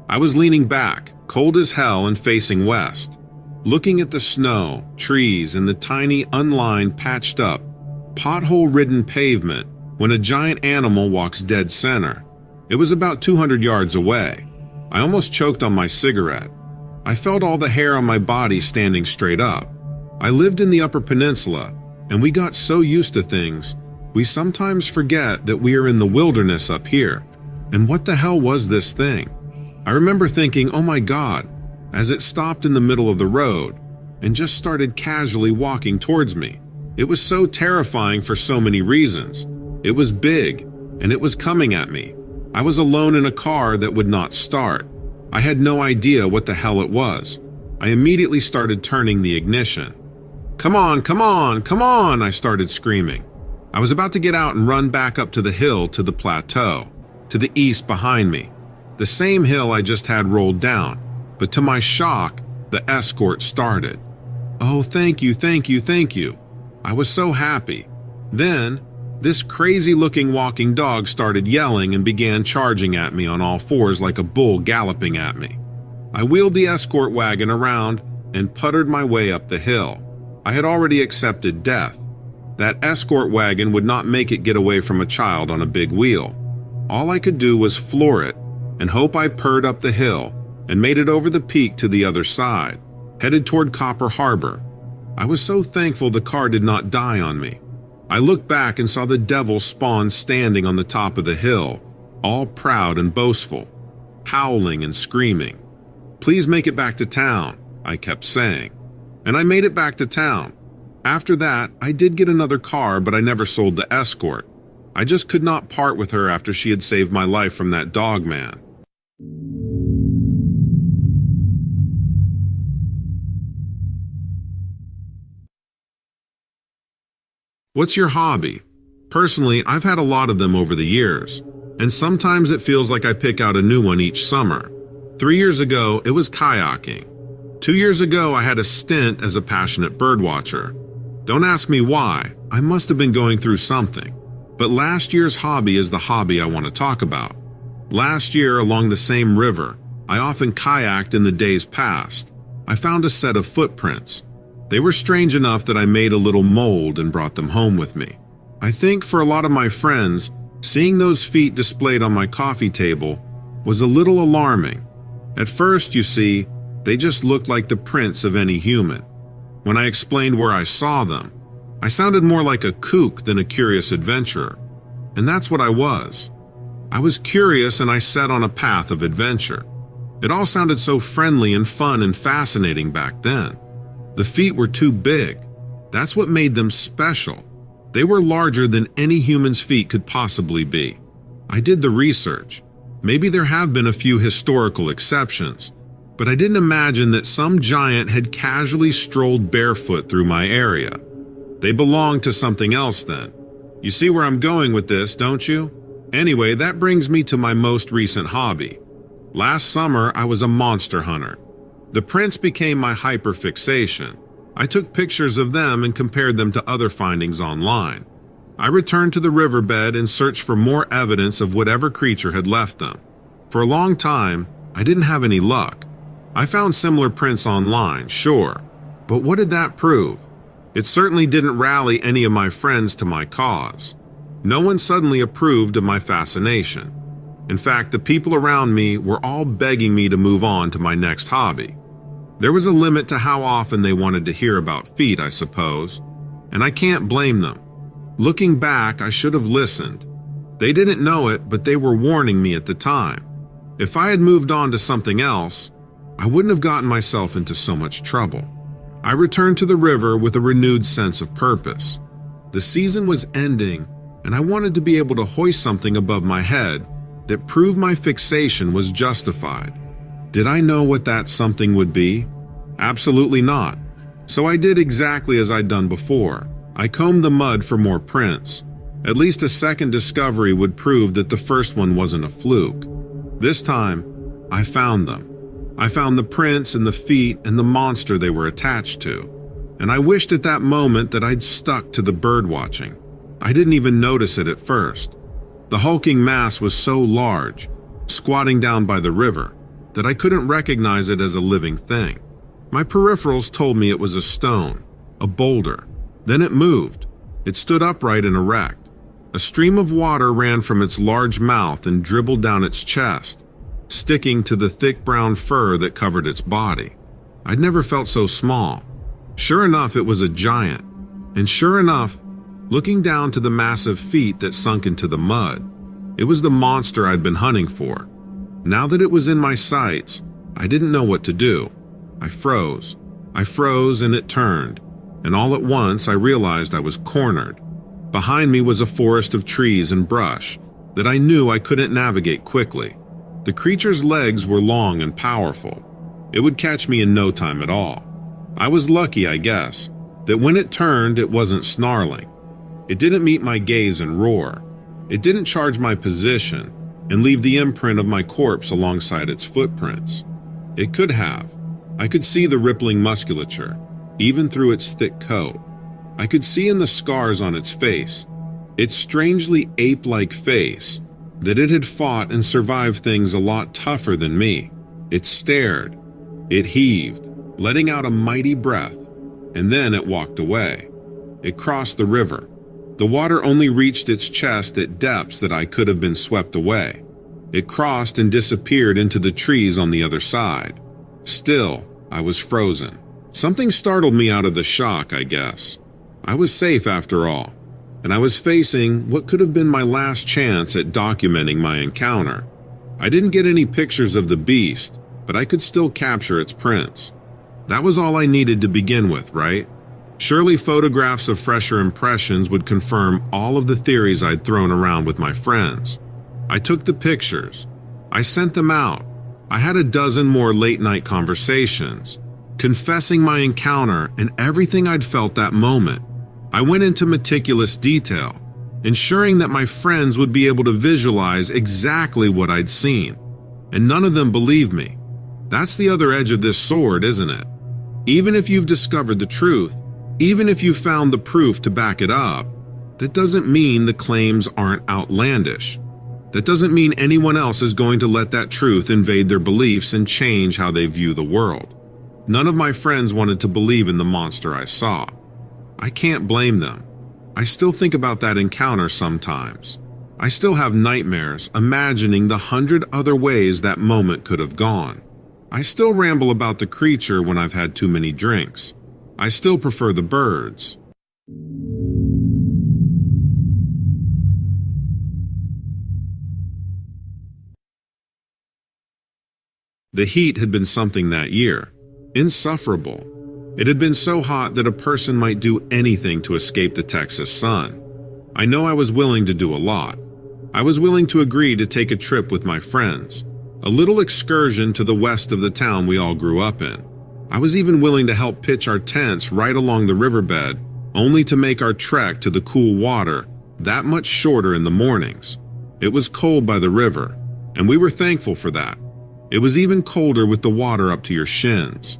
I was leaning back, cold as hell and facing west, looking at the snow, trees, and the tiny, unlined, patched up, pothole-ridden pavement when a giant animal walks dead center. It was about 200 yards away. I almost choked on my cigarette. I felt all the hair on my body standing straight up. I lived in the Upper Peninsula, and we got so used to things, we sometimes forget that we are in the wilderness up here. And what the hell was this thing? I remember thinking, oh my God, as it stopped in the middle of the road and just started casually walking towards me. It was so terrifying for so many reasons. It was big, and it was coming at me. I was alone in a car that would not start. I had no idea what the hell it was. I immediately started turning the ignition. Come on, come on, come on, I started screaming. I was about to get out and run back up to the hill to the plateau, to the east behind me. The same hill I just had rolled down, but to my shock, the escort started. Oh, thank you, thank you, thank you. I was so happy. Then, this crazy-looking walking dog started yelling and began charging at me on all fours like a bull galloping at me. I wheeled the escort wagon around and puttered my way up the hill. I had already accepted death. That escort wagon would not make it get away from a child on a big wheel. All I could do was floor it and hope I purred up the hill and made it over the peak to the other side, headed toward Copper Harbor. I was so thankful the car did not die on me. I looked back and saw the devil spawn standing on the top of the hill, all proud and boastful, howling and screaming. Please make it back to town, I kept saying. And I made it back to town. After that, I did get another car, but I never sold the escort. I just could not part with her after she had saved my life from that dog man. What's your hobby? Personally, I've had a lot of them over the years, and sometimes it feels like I pick out a new one each summer. 3 years ago, it was kayaking. 2 years ago, I had a stint as a passionate birdwatcher. Don't ask me why, I must have been going through something. But last year's hobby is the hobby I want to talk about. Last year, along the same river, I often kayaked in the days past. I found a set of footprints. They were strange enough that I made a little mold and brought them home with me. I think for a lot of my friends, seeing those feet displayed on my coffee table was a little alarming. At first, you see, they just looked like the prints of any human. When I explained where I saw them, I sounded more like a kook than a curious adventurer. And that's what I was. I was curious and I set on a path of adventure. It all sounded so friendly and fun and fascinating back then. The feet were too big. That's what made them special. They were larger than any human's feet could possibly be. I did the research. Maybe there have been a few historical exceptions, but I didn't imagine that some giant had casually strolled barefoot through my area. They belonged to something else then. You see where I'm going with this, don't you? Anyway, that brings me to my most recent hobby. Last summer, I was a monster hunter. The prints became my hyperfixation. I took pictures of them and compared them to other findings online. I returned to the riverbed and searched for more evidence of whatever creature had left them. For a long time, I didn't have any luck. I found similar prints online, sure, but what did that prove? It certainly didn't rally any of my friends to my cause. No one suddenly approved of my fascination. In fact, the people around me were all begging me to move on to my next hobby. There was a limit to how often they wanted to hear about feet, I suppose, and I can't blame them. Looking back, I should have listened. They didn't know it, but they were warning me at the time. If I had moved on to something else, I wouldn't have gotten myself into so much trouble. I returned to the river with a renewed sense of purpose. The season was ending, and I wanted to be able to hoist something above my head that proved my fixation was justified. Did I know what that something would be? Absolutely not. So I did exactly as I'd done before. I combed the mud for more prints. At least a second discovery would prove that the first one wasn't a fluke. This time, I found them. I found the prints and the feet and the monster they were attached to. And I wished at that moment that I'd stuck to the bird watching. I didn't even notice it at first. The hulking mass was so large, squatting down by the river, that I couldn't recognize it as a living thing. My peripherals told me it was a stone, a boulder. Then it moved. It stood upright and erect. A stream of water ran from its large mouth and dribbled down its chest, sticking to the thick brown fur that covered its body. I'd never felt so small. Sure enough, it was a giant. And sure enough, looking down to the massive feet that sunk into the mud, it was the monster I'd been hunting for. Now that it was in my sights, I didn't know what to do. I froze and it turned, and all at once I realized I was cornered. Behind me was a forest of trees and brush that I knew I couldn't navigate quickly. The creature's legs were long and powerful. It would catch me in no time at all. I was lucky, I guess, that when it turned, it wasn't snarling. It didn't meet my gaze and roar. It didn't charge my position and leave the imprint of my corpse alongside its footprints. It could have. I could see the rippling musculature, even through its thick coat. I could see in the scars on its face, its strangely ape-like face, that it had fought and survived things a lot tougher than me. It stared. It heaved, letting out a mighty breath, and then it walked away. It crossed the river. The water only reached its chest at depths that I could have been swept away. It crossed and disappeared into the trees on the other side. Still, I was frozen. Something startled me out of the shock, I guess. I was safe after all, and I was facing what could have been my last chance at documenting my encounter. I didn't get any pictures of the beast, but I could still capture its prints. That was all I needed to begin with, right? Surely photographs of fresher impressions would confirm all of the theories I'd thrown around with my friends. I took the pictures. I sent them out. I had a dozen more late-night conversations, confessing my encounter and everything I'd felt that moment. I went into meticulous detail, ensuring that my friends would be able to visualize exactly what I'd seen. And none of them believed me. That's the other edge of this sword, isn't it? Even if you've discovered the truth, even if you found the proof to back it up, that doesn't mean the claims aren't outlandish. That doesn't mean anyone else is going to let that truth invade their beliefs and change how they view the world. None of my friends wanted to believe in the monster I saw. I can't blame them. I still think about that encounter sometimes. I still have nightmares imagining the 100 other ways that moment could have gone. I still ramble about the creature when I've had too many drinks. I still prefer the birds. The heat had been something that year. Insufferable. It had been so hot that a person might do anything to escape the Texas sun. I know I was willing to do a lot. I was willing to agree to take a trip with my friends, a little excursion to the west of the town we all grew up in. I was even willing to help pitch our tents right along the riverbed, only to make our trek to the cool water that much shorter in the mornings. It was cold by the river, and we were thankful for that. It was even colder with the water up to your shins.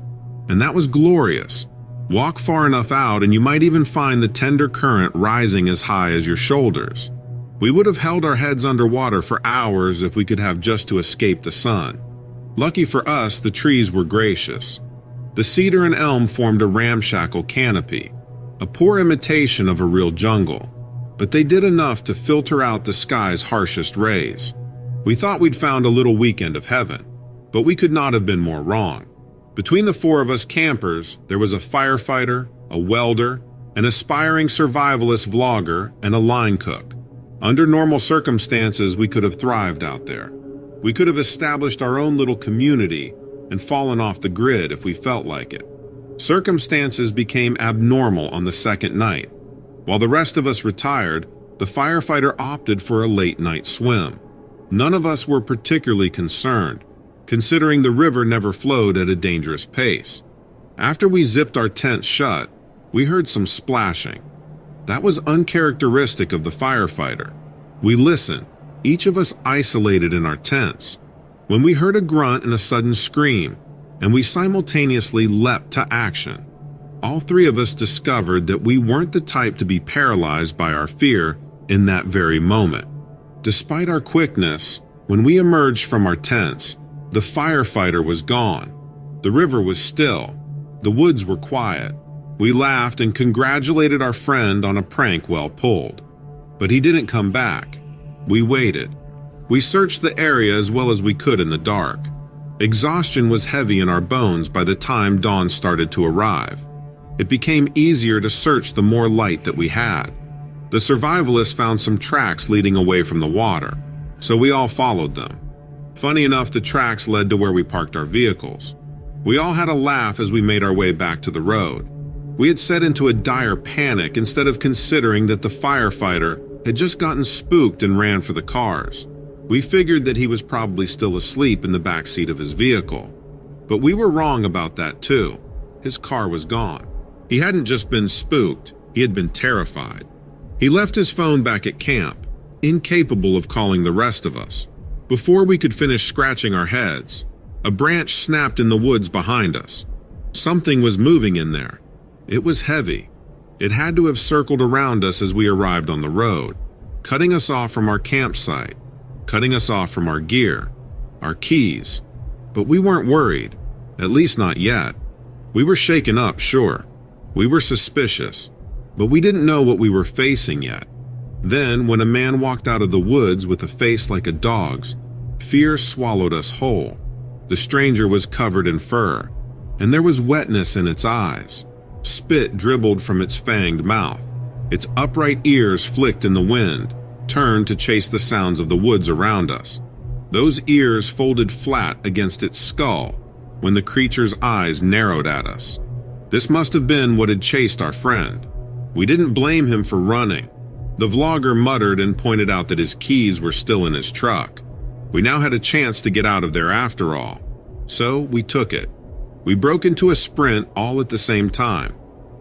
And that was glorious. Walk far enough out and you might even find the tender current rising as high as your shoulders. We would have held our heads underwater for hours if we could have just to escape the sun. Lucky for us, the trees were gracious. The cedar and elm formed a ramshackle canopy, a poor imitation of a real jungle, but they did enough to filter out the sky's harshest rays. We thought we'd found a little weekend of heaven, but we could not have been more wrong. Between the four of us campers, there was a firefighter, a welder, an aspiring survivalist vlogger, and a line cook. Under normal circumstances, we could have thrived out there. We could have established our own little community and fallen off the grid if we felt like it. Circumstances became abnormal on the second night. While the rest of us retired, the firefighter opted for a late-night swim. None of us were particularly concerned, considering the river never flowed at a dangerous pace. After we zipped our tents shut, we heard some splashing. That was uncharacteristic of the firefighter. We listened, each of us isolated in our tents, when we heard a grunt and a sudden scream, and we simultaneously leapt to action. All three of us discovered that we weren't the type to be paralyzed by our fear in that very moment. Despite our quickness, when we emerged from our tents, the firefighter was gone. The river was still. The woods were quiet. We laughed and congratulated our friend on a prank well pulled. But he didn't come back. We waited. We searched the area as well as we could in the dark. Exhaustion was heavy in our bones by the time dawn started to arrive. It became easier to search the more light that we had. The survivalists found some tracks leading away from the water, so we all followed them. Funny enough, the tracks led to where we parked our vehicles. We all had a laugh as we made our way back to the road. We had set into a dire panic instead of considering that the firefighter had just gotten spooked and ran for the cars. We figured that he was probably still asleep in the back seat of his vehicle. But we were wrong about that too. His car was gone. He hadn't just been spooked, he had been terrified. He left his phone back at camp, incapable of calling the rest of us. Before we could finish scratching our heads, a branch snapped in the woods behind us. Something was moving in there. It was heavy. It had to have circled around us as we arrived on the road, cutting us off from our campsite, cutting us off from our gear, our keys. But we weren't worried, at least not yet. We were shaken up, sure. We were suspicious, but we didn't know what we were facing yet. Then, when a man walked out of the woods with a face like a dog's, fear swallowed us whole. The stranger was covered in fur, and there was wetness in its eyes. Spit dribbled from its fanged mouth. Its upright ears flicked in the wind, turned to chase the sounds of the woods around us. Those ears folded flat against its skull when the creature's eyes narrowed at us. This must have been what had chased our friend. We didn't blame him for running. The vlogger muttered and pointed out that his keys were still in his truck. We now had a chance to get out of there after all. So we took it. We broke into a sprint all at the same time.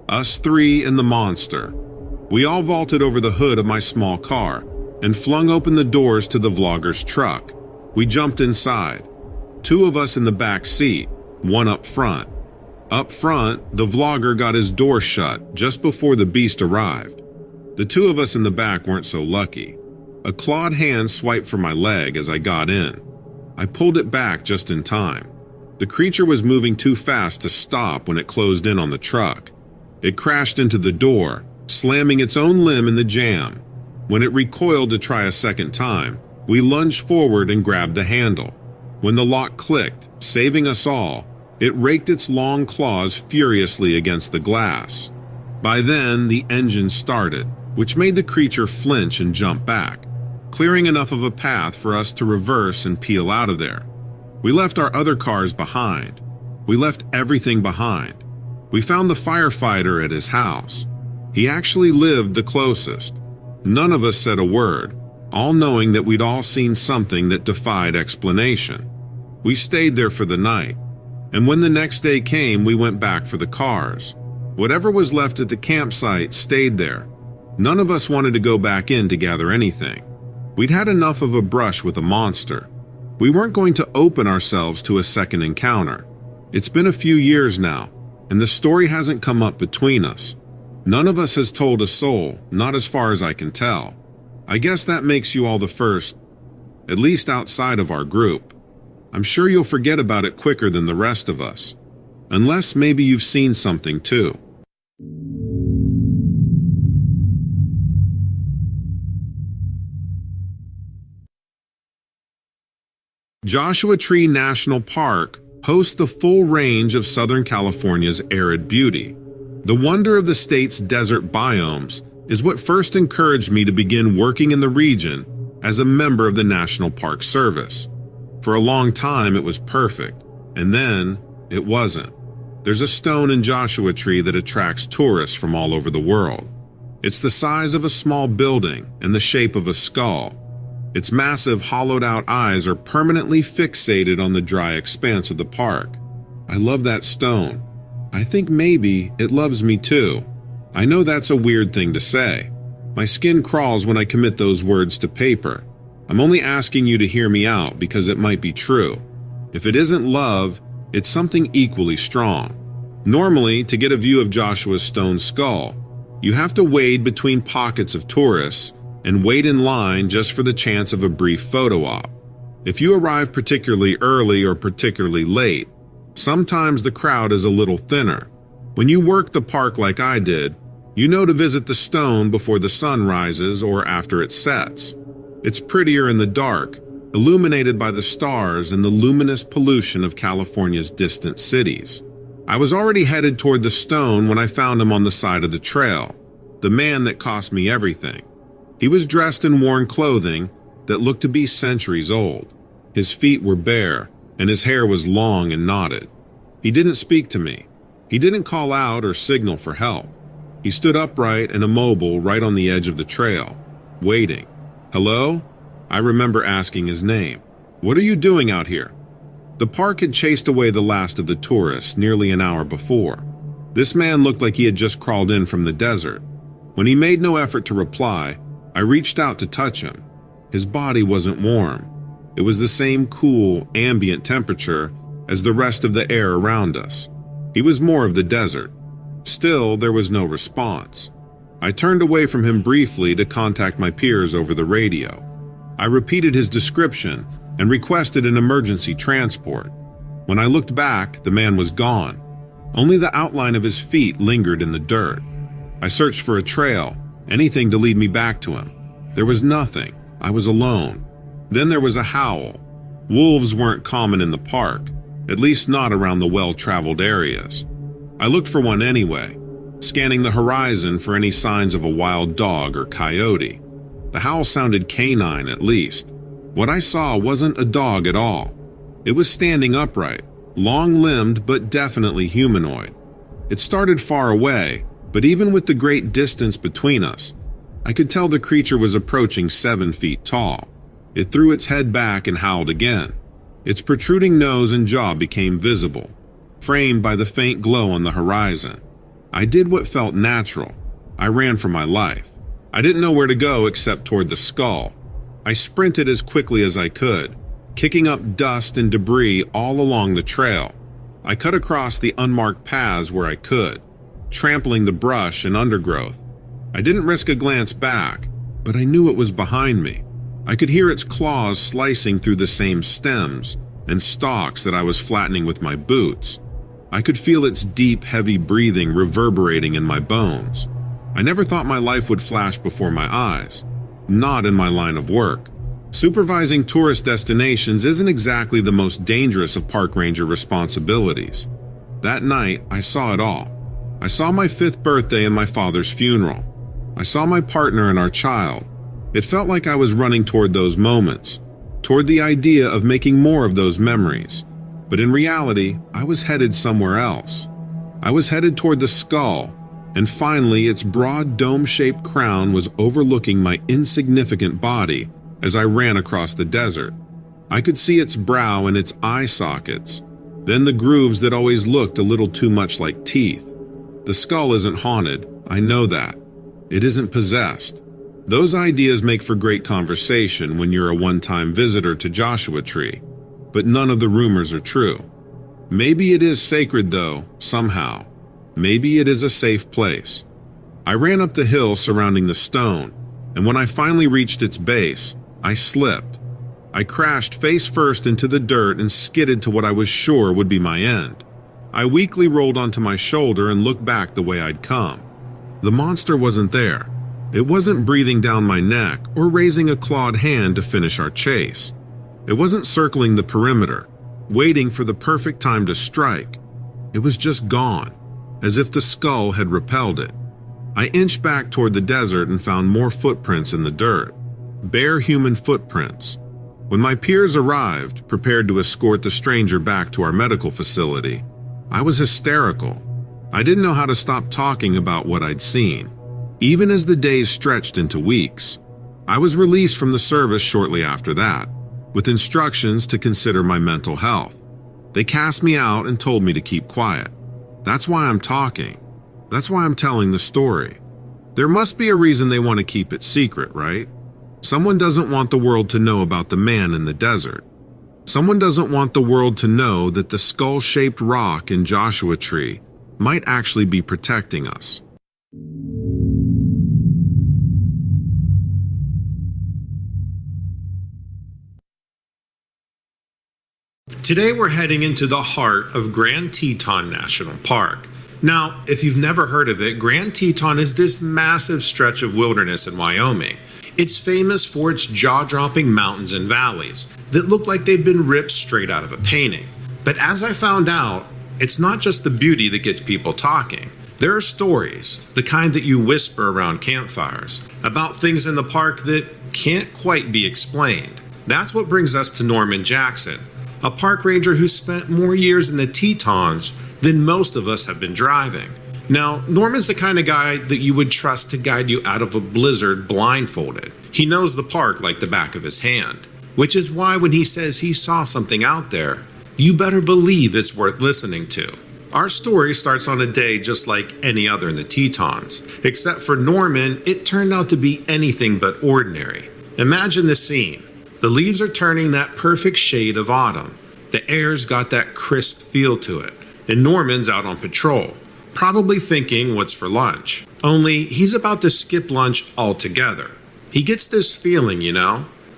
Us three and the monster. We all vaulted over the hood of my small car and flung open the doors to the vlogger's truck. We jumped inside. Two of us in the back seat, one up front. Up front, the vlogger got his door shut just before the beast arrived. The two of us in the back weren't so lucky. A clawed hand swiped for my leg as I got in. I pulled it back just in time. The creature was moving too fast to stop when it closed in on the truck. It crashed into the door, slamming its own limb in the jamb. When it recoiled to try a second time, we lunged forward and grabbed the handle. When the lock clicked, saving us all, it raked its long claws furiously against the glass. By then, the engine started, which made the creature flinch and jump back, clearing enough of a path for us to reverse and peel out of there. We left our other cars behind. We left everything behind. We found the firefighter at his house. He actually lived the closest. None of us said a word, all knowing that we'd all seen something that defied explanation. We stayed there for the night, and when the next day came, we went back for the cars. Whatever was left at the campsite stayed there. None of us wanted to go back in to gather anything. We'd had enough of a brush with a monster. We weren't going to open ourselves to a second encounter. It's been a few years now, and the story hasn't come up between us. None of us has told a soul, not as far as I can tell. I guess that makes you all the first, at least outside of our group. I'm sure you'll forget about it quicker than the rest of us. Unless maybe you've seen something too. Joshua Tree National Park hosts the full range of Southern California's arid beauty. The wonder of the state's desert biomes is what first encouraged me to begin working in the region as a member of the National Park Service. For a long time, it was perfect, and then it wasn't. There's a stone in Joshua Tree that attracts tourists from all over the world. It's the size of a small building and the shape of a skull. Its massive, hollowed-out eyes are permanently fixated on the dry expanse of the park. I love that stone. I think maybe it loves me too. I know that's a weird thing to say. My skin crawls when I commit those words to paper. I'm only asking you to hear me out because it might be true. If it isn't love, it's something equally strong. Normally, to get a view of Joshua's stone skull, you have to wade between pockets of tourists and wait in line just for the chance of a brief photo op. If you arrive particularly early or particularly late, sometimes the crowd is a little thinner. When you work the park like I did, you know to visit the stone before the sun rises or after it sets. It's prettier in the dark, illuminated by the stars and the luminous pollution of California's distant cities. I was already headed toward the stone when I found him on the side of the trail, the man that cost me everything. He was dressed in worn clothing that looked to be centuries old. His feet were bare, and his hair was long and knotted. He didn't speak to me. He didn't call out or signal for help. He stood upright and immobile right on the edge of the trail, waiting. "Hello?" I remember asking his name. "What are you doing out here?" The park had chased away the last of the tourists nearly an hour before. This man looked like he had just crawled in from the desert. When he made no effort to reply, I reached out to touch him. His body wasn't warm. It was the same cool, ambient temperature as the rest of the air around us. He was more of the desert. Still, there was no response. I turned away from him briefly to contact my peers over the radio. I repeated his description and requested an emergency transport. When I looked back, the man was gone. Only the outline of his feet lingered in the dirt. I searched for a trail, anything to lead me back to him. There was nothing. I was alone. Then there was a howl. Wolves weren't common in the park, at least not around the well-traveled areas. I looked for one anyway, scanning the horizon for any signs of a wild dog or coyote. The howl sounded canine at least. What I saw wasn't a dog at all. It was standing upright, long-limbed but definitely humanoid. It started far away, but even with the great distance between us, I could tell the creature was approaching 7 feet tall. It threw its head back and howled again. Its protruding nose and jaw became visible, framed by the faint glow on the horizon. I did what felt natural. I ran for my life. I didn't know where to go except toward the skull. I sprinted as quickly as I could, kicking up dust and debris all along the trail. I cut across the unmarked paths where I could, trampling the brush and undergrowth. I didn't risk a glance back, but I knew it was behind me. I could hear its claws slicing through the same stems and stalks that I was flattening with my boots. I could feel its deep, heavy breathing reverberating in my bones. I never thought my life would flash before my eyes. Not in my line of work. Supervising tourist destinations isn't exactly the most dangerous of park ranger responsibilities. That night, I saw it all. I saw my 5th birthday and my father's funeral. I saw my partner and our child. It felt like I was running toward those moments, toward the idea of making more of those memories. But in reality, I was headed somewhere else. I was headed toward the skull, and finally its broad dome-shaped crown was overlooking my insignificant body as I ran across the desert. I could see its brow and its eye sockets, then the grooves that always looked a little too much like teeth. The skull isn't haunted, I know that. It isn't possessed. Those ideas make for great conversation when you're a one-time visitor to Joshua Tree, but none of the rumors are true. Maybe it is sacred though, somehow. Maybe it is a safe place. I ran up the hill surrounding the stone, and when I finally reached its base, I slipped. I crashed face first into the dirt and skidded to what I was sure would be my end. I weakly rolled onto my shoulder and looked back the way I'd come. The monster wasn't there. It wasn't breathing down my neck or raising a clawed hand to finish our chase. It wasn't circling the perimeter, waiting for the perfect time to strike. It was just gone, as if the skull had repelled it. I inched back toward the desert and found more footprints in the dirt. Bare human footprints. When my peers arrived, prepared to escort the stranger back to our medical facility, I was hysterical. I didn't know how to stop talking about what I'd seen. Even as the days stretched into weeks, I was released from the service shortly after that, with instructions to consider my mental health. They cast me out and told me to keep quiet. That's why I'm talking. That's why I'm telling the story. There must be a reason they want to keep it secret, right? Someone doesn't want the world to know about the man in the desert. Someone doesn't want the world to know that the skull-shaped rock in Joshua Tree might actually be protecting us. Today we're heading into the heart of Grand Teton National Park. Now, if you've never heard of it, Grand Teton is this massive stretch of wilderness in Wyoming. It's famous for its jaw-dropping mountains and valleys that look like they've been ripped straight out of a painting. But as I found out, it's not just the beauty that gets people talking. There are stories, the kind that you whisper around campfires, about things in the park that can't quite be explained. That's what brings us to Norman Jackson, a park ranger who spent more years in the Tetons than most of us have been driving. Now, Norman's the kind of guy that you would trust to guide you out of a blizzard blindfolded. He knows the park like the back of his hand, which is why when he says he saw something out there, you better believe it's worth listening to. Our story starts on a day just like any other in the Tetons, except for Norman, it turned out to be anything but ordinary. Imagine the scene. The leaves are turning that perfect shade of autumn. The air's got that crisp feel to it, and Norman's out on patrol, probably thinking what's for lunch. Only he's about to skip lunch altogether. He gets this feeling,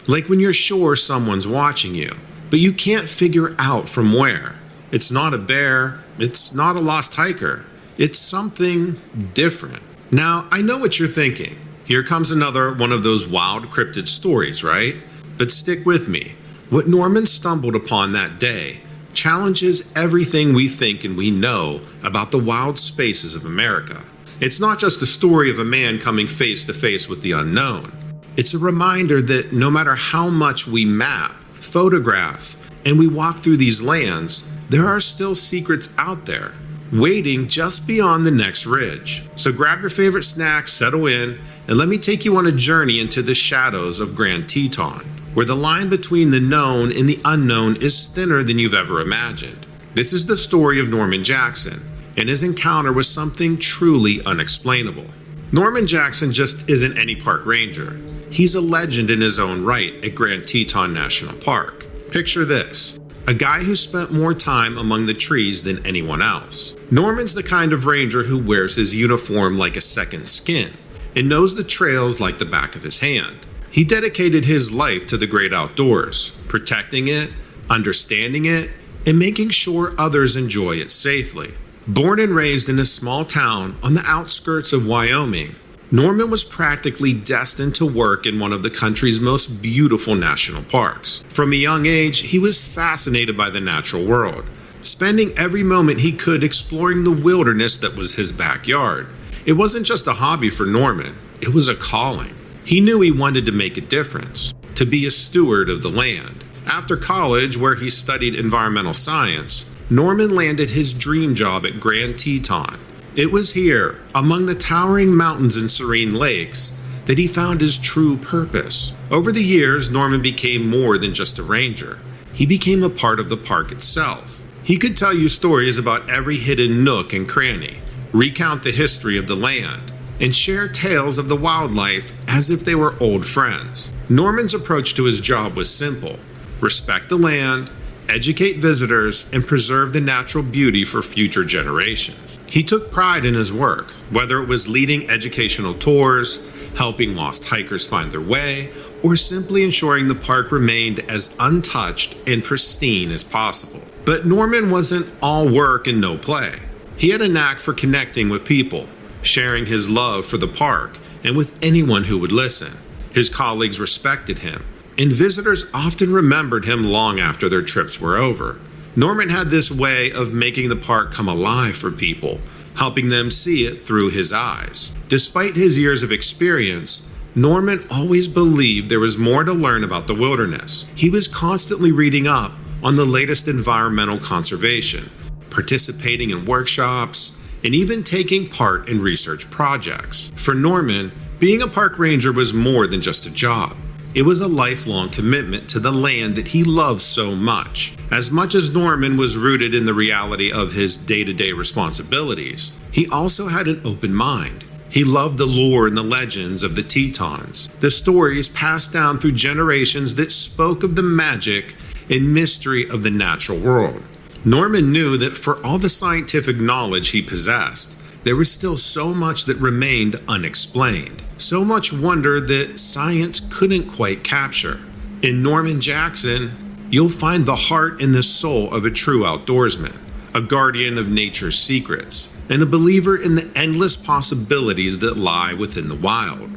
like when you're sure someone's watching you, but you can't figure out from where. It's not a bear, it's not a lost hiker, it's something different. Now, I know what you're thinking. Here comes another one of those wild cryptid stories, right? But stick with me. What Norman stumbled upon that day challenges everything we think and we know about the wild spaces of America. It's not just a story of a man coming face to face with the unknown. It's a reminder that no matter how much we map, photograph, and we walk through these lands, there are still secrets out there, waiting just beyond the next ridge. So grab your favorite snack, settle in, and let me take you on a journey into the shadows of Grand Teton, where the line between the known and the unknown is thinner than you've ever imagined. This is the story of Norman Jackson and his encounter with something truly unexplainable. Norman Jackson just isn't any park ranger. He's a legend in his own right at Grand Teton National Park. Picture this, a guy who spent more time among the trees than anyone else. Norman's the kind of ranger who wears his uniform like a second skin and knows the trails like the back of his hand. He dedicated his life to the great outdoors, protecting it, understanding it, and making sure others enjoy it safely. Born and raised in a small town on the outskirts of Wyoming, Norman was practically destined to work in one of the country's most beautiful national parks. From a young age, he was fascinated by the natural world, spending every moment he could exploring the wilderness that was his backyard. It wasn't just a hobby for Norman, it was a calling. He knew he wanted to make a difference, to be a steward of the land. After college, where he studied environmental science, Norman landed his dream job at Grand Teton. It was here, among the towering mountains and serene lakes, that he found his true purpose. Over the years, Norman became more than just a ranger. He became a part of the park itself. He could tell you stories about every hidden nook and cranny, recount the history of the land, and share tales of the wildlife as if they were old friends. Norman's approach to his job was simple: respect the land, educate visitors, and preserve the natural beauty for future generations. He took pride in his work, whether it was leading educational tours, helping lost hikers find their way, or simply ensuring the park remained as untouched and pristine as possible. But Norman wasn't all work and no play. He had a knack for connecting with people, sharing his love for the park, and with anyone who would listen. His colleagues respected him, and visitors often remembered him long after their trips were over. Norman had this way of making the park come alive for people, helping them see it through his eyes. Despite his years of experience, Norman always believed there was more to learn about the wilderness. He was constantly reading up on the latest environmental conservation, participating in workshops, and even taking part in research projects. For Norman, being a park ranger was more than just a job. It was a lifelong commitment to the land that he loved so much. As much as Norman was rooted in the reality of his day-to-day responsibilities, he also had an open mind. He loved the lore and the legends of the Tetons, the stories passed down through generations that spoke of the magic and mystery of the natural world. Norman knew that for all the scientific knowledge he possessed, there was still so much that remained unexplained, so much wonder that science couldn't quite capture. In Norman Jackson, you'll find the heart and the soul of a true outdoorsman, a guardian of nature's secrets, and a believer in the endless possibilities that lie within the wild.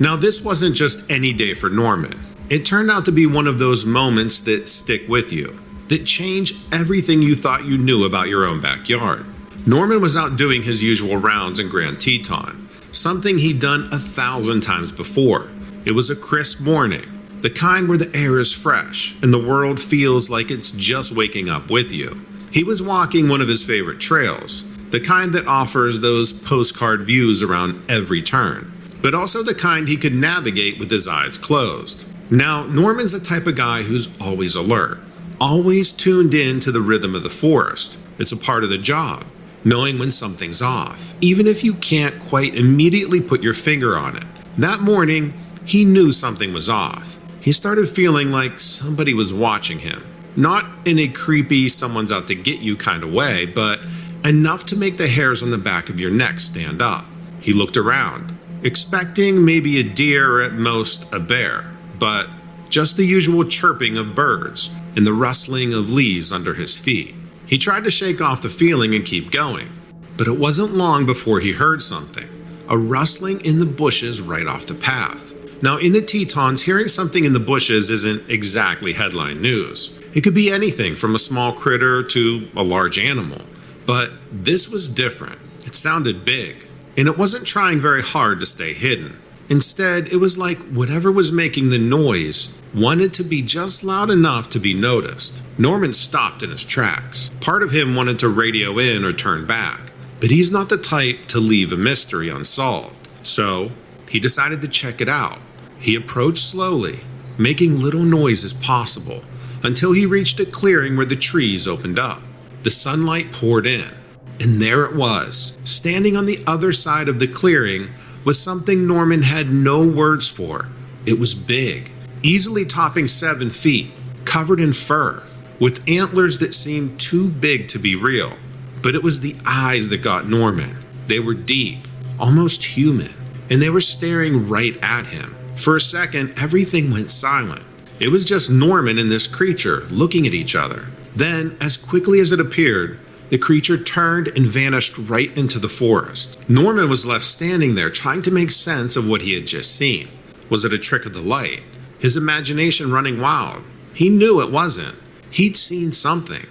Now, this wasn't just any day for Norman. It turned out to be one of those moments that stick with you, that change everything you thought you knew about your own backyard. Norman was out doing his usual rounds in Grand Teton, something he'd done 1,000 times before. It was a crisp morning, the kind where the air is fresh and the world feels like it's just waking up with you. He was walking one of his favorite trails, the kind that offers those postcard views around every turn, but also the kind he could navigate with his eyes closed. Now, Norman's the type of guy who's always alert, always tuned in to the rhythm of the forest. It's a part of the job, knowing when something's off, even if you can't quite immediately put your finger on it. That morning, he knew something was off. He started feeling like somebody was watching him. Not in a creepy, someone's out to get you kind of way, but enough to make the hairs on the back of your neck stand up. He looked around, expecting maybe a deer or at most a bear, but just the usual chirping of birds and the rustling of leaves under his feet. He tried to shake off the feeling and keep going, but it wasn't long before he heard something, a rustling in the bushes right off the path. Now, in the Tetons, hearing something in the bushes isn't exactly headline news. It could be anything from a small critter to a large animal. But this was different. It sounded big, and it wasn't trying very hard to stay hidden. Instead, it was like whatever was making the noise wanted to be just loud enough to be noticed. Norman stopped in his tracks. Part of him wanted to radio in or turn back, but he's not the type to leave a mystery unsolved. So he decided to check it out. He approached slowly, making little noise as possible, until he reached a clearing where the trees opened up. The sunlight poured in, and there it was. Standing on the other side of the clearing was something Norman had no words for. It was big, easily topping 7 feet, covered in fur, with antlers that seemed too big to be real. But it was the eyes that got Norman. They were deep, almost human, and they were staring right at him. For a second, everything went silent. It was just Norman and this creature looking at each other. Then, as quickly as it appeared, the creature turned and vanished right into the forest. Norman was left standing there trying to make sense of what he had just seen. Was it a trick of the light? His imagination running wild? He knew it wasn't. He'd seen something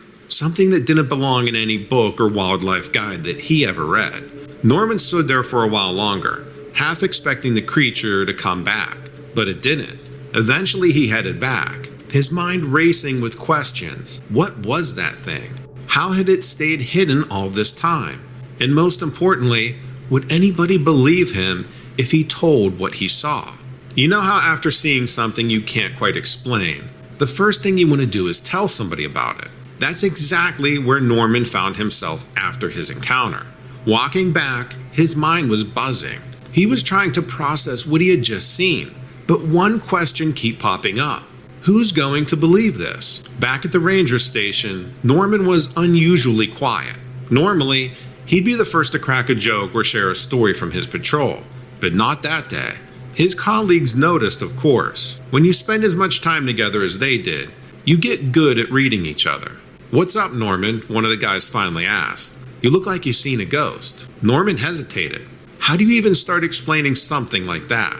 that didn't belong in any book or wildlife guide that he ever read. Norman stood there for a while longer, half expecting the creature to come back, but it didn't. Eventually he headed back, his mind racing with questions. What was that thing? How had it stayed hidden all this time? And most importantly, would anybody believe him if he told what he saw? You know how after seeing something you can't quite explain, the first thing you want to do is tell somebody about it. That's exactly where Norman found himself after his encounter. Walking back, his mind was buzzing. He was trying to process what he had just seen. But one question kept popping up. Who's going to believe this? Back at the ranger station, Norman was unusually quiet. Normally, he'd be the first to crack a joke or share a story from his patrol, but not that day. His colleagues noticed, of course. When you spend as much time together as they did, you get good at reading each other. "What's up, Norman?" one of the guys finally asked. "You look like you've seen a ghost." Norman hesitated. How do you even start explaining something like that?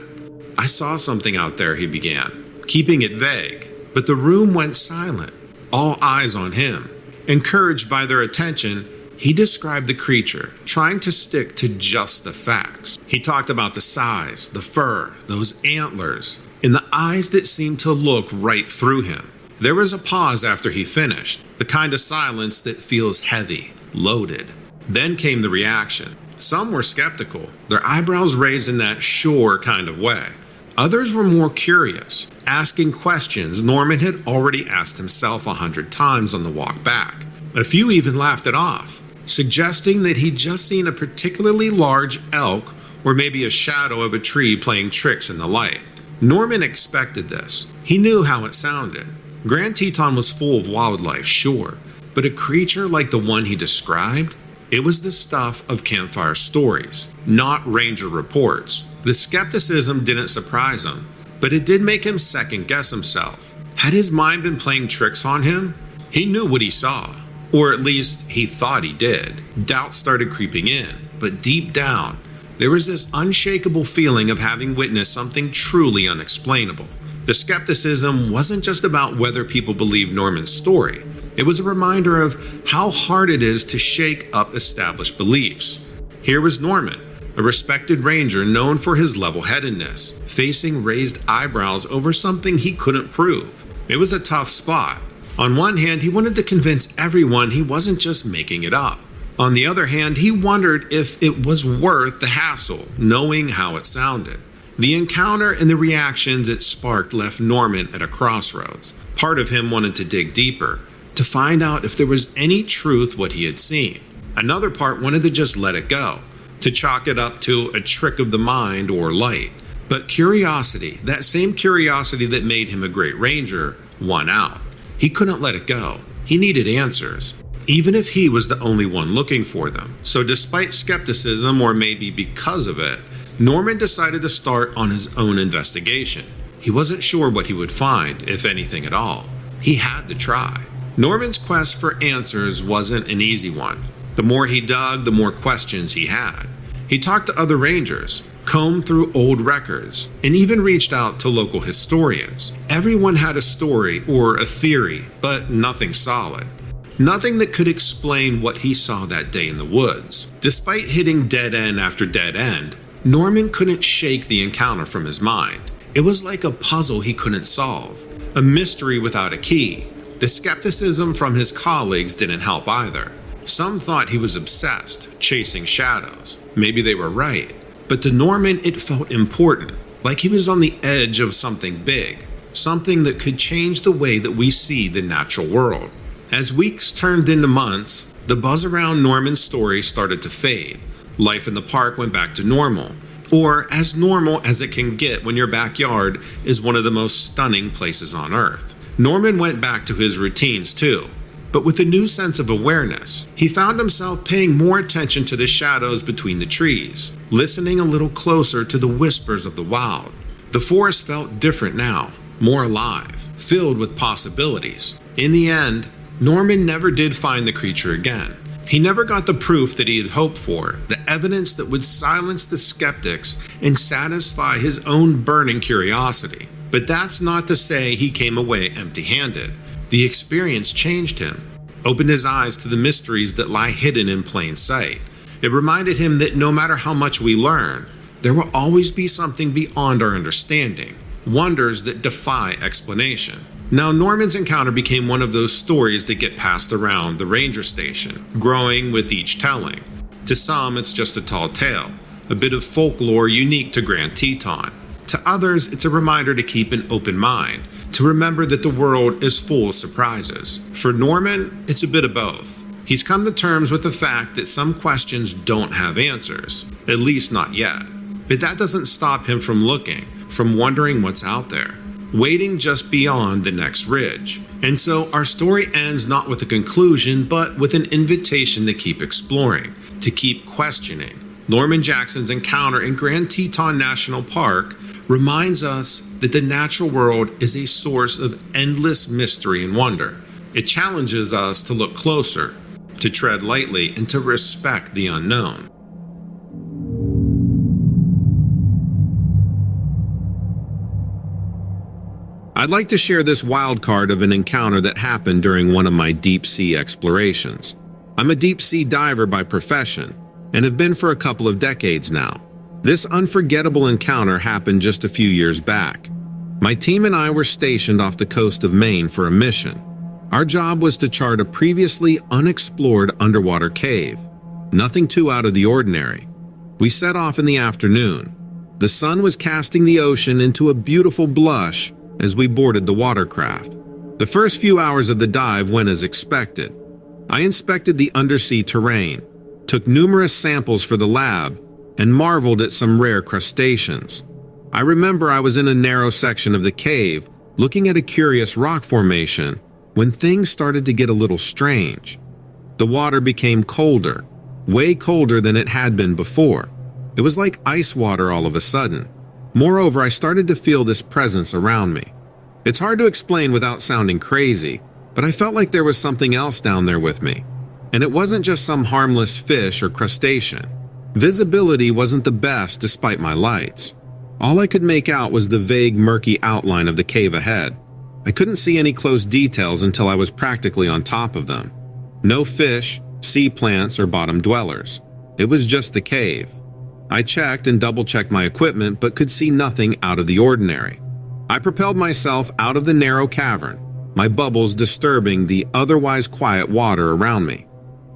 "I saw something out there," he began, keeping it vague. But the room went silent, all eyes on him. Encouraged by their attention, he described the creature, trying to stick to just the facts. He talked about the size, the fur, those antlers, and the eyes that seemed to look right through him. There was a pause after he finished, the kind of silence that feels heavy, loaded. Then came the reaction. Some were skeptical, their eyebrows raised in that sure kind of way. Others were more curious, asking questions Norman had already asked himself 100 times on the walk back. A few even laughed it off, suggesting that he'd just seen a particularly large elk or maybe a shadow of a tree playing tricks in the light. Norman expected this. He knew how it sounded. Grand Teton was full of wildlife, sure, but a creature like the one he described? It was the stuff of campfire stories, not ranger reports. The skepticism didn't surprise him, but it did make him second-guess himself. Had his mind been playing tricks on him? He knew what he saw, or at least he thought he did. Doubt started creeping in, but deep down, there was this unshakable feeling of having witnessed something truly unexplainable. The skepticism wasn't just about whether people believed Norman's story. It was a reminder of how hard it is to shake up established beliefs. Here was Norman, a respected ranger known for his level-headedness, facing raised eyebrows over something he couldn't prove. It was a tough spot. On one hand, he wanted to convince everyone he wasn't just making it up. On the other hand, he wondered if it was worth the hassle, knowing how it sounded. The encounter and the reactions it sparked left Norman at a crossroads. Part of him wanted to dig deeper, to find out if there was any truth what he had seen. Another part wanted to just let it go, to chalk it up to a trick of the mind or light. But curiosity, that same curiosity that made him a great ranger, won out. He couldn't let it go. He needed answers, even if he was the only one looking for them. So despite skepticism, or maybe because of it, Norman decided to start on his own investigation. He wasn't sure what he would find, if anything at all. He had to try. Norman's quest for answers wasn't an easy one. The more he dug, the more questions he had. He talked to other rangers, combed through old records, and even reached out to local historians. Everyone had a story or a theory, but nothing solid. Nothing that could explain what he saw that day in the woods. Despite hitting dead end after dead end, Norman couldn't shake the encounter from his mind. It was like a puzzle he couldn't solve, a mystery without a key. The skepticism from his colleagues didn't help either. Some thought he was obsessed, chasing shadows. Maybe they were right. But to Norman, it felt important, like he was on the edge of something big, something that could change the way that we see the natural world. As weeks turned into months, the buzz around Norman's story started to fade. Life in the park went back to normal, or as normal as it can get when your backyard is one of the most stunning places on earth. Norman went back to his routines too, but with a new sense of awareness. He found himself paying more attention to the shadows between the trees, listening a little closer to the whispers of the wild. The forest felt different now, more alive, filled with possibilities. In the end, Norman never did find the creature again. He never got the proof that he had hoped for, the evidence that would silence the skeptics and satisfy his own burning curiosity. But that's not to say he came away empty-handed. The experience changed him, opened his eyes to the mysteries that lie hidden in plain sight. It reminded him that no matter how much we learn, there will always be something beyond our understanding, wonders that defy explanation. Now, Norman's encounter became one of those stories that get passed around the ranger station, growing with each telling. To some, it's just a tall tale, a bit of folklore unique to Grand Teton. To others, it's a reminder to keep an open mind, to remember that the world is full of surprises. For Norman, it's a bit of both. He's come to terms with the fact that some questions don't have answers, at least not yet. But that doesn't stop him from looking, from wondering what's out there, waiting just beyond the next ridge. And so our story ends not with a conclusion, but with an invitation to keep exploring, to keep questioning. Norman Jackson's encounter in Grand Teton National Park reminds us that the natural world is a source of endless mystery and wonder. It challenges us to look closer, to tread lightly, and to respect the unknown. I'd like to share this wild card of an encounter that happened during one of my deep sea explorations. I'm a deep sea diver by profession and have been for a couple of decades now. This unforgettable encounter happened just a few years back. My team and I were stationed off the coast of Maine for a mission. Our job was to chart a previously unexplored underwater cave. Nothing too out of the ordinary. We set off in the afternoon. The sun was casting the ocean into a beautiful blush as we boarded the watercraft. The first few hours of the dive went as expected. I inspected the undersea terrain, took numerous samples for the lab, and marveled at some rare crustaceans. I remember I was in a narrow section of the cave, looking at a curious rock formation, when things started to get a little strange. The water became colder, way colder than it had been before. It was like ice water all of a sudden. Moreover, I started to feel this presence around me. It's hard to explain without sounding crazy, but I felt like there was something else down there with me. And it wasn't just some harmless fish or crustacean. Visibility wasn't the best despite my lights. All I could make out was the vague, murky outline of the cave ahead. I couldn't see any close details until I was practically on top of them. No fish, sea plants, or bottom dwellers. It was just the cave. I checked and double-checked my equipment but could see nothing out of the ordinary. I propelled myself out of the narrow cavern, my bubbles disturbing the otherwise quiet water around me.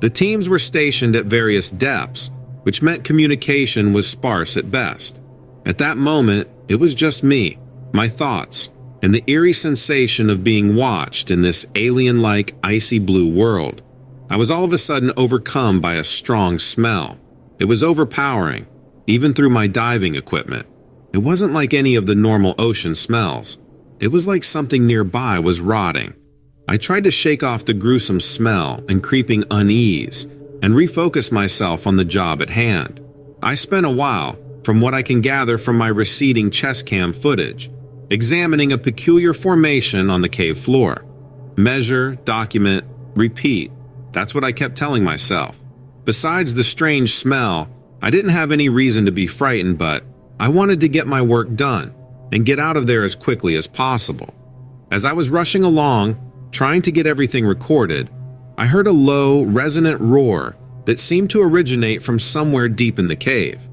The teams were stationed at various depths, which meant communication was sparse at best. At that moment, it was just me, my thoughts, and the eerie sensation of being watched in this alien-like icy blue world. I was all of a sudden overcome by a strong smell. It was overpowering, even through my diving equipment. It wasn't like any of the normal ocean smells. It was like something nearby was rotting. I tried to shake off the gruesome smell and creeping unease and refocus myself on the job at hand. I spent a while, from what I can gather from my receding chest cam footage, examining a peculiar formation on the cave floor. Measure, document, repeat. That's what I kept telling myself. Besides the strange smell, I didn't have any reason to be frightened, but I wanted to get my work done and get out of there as quickly as possible. As I was rushing along, trying to get everything recorded, I heard a low, resonant roar that seemed to originate from somewhere deep in the cave.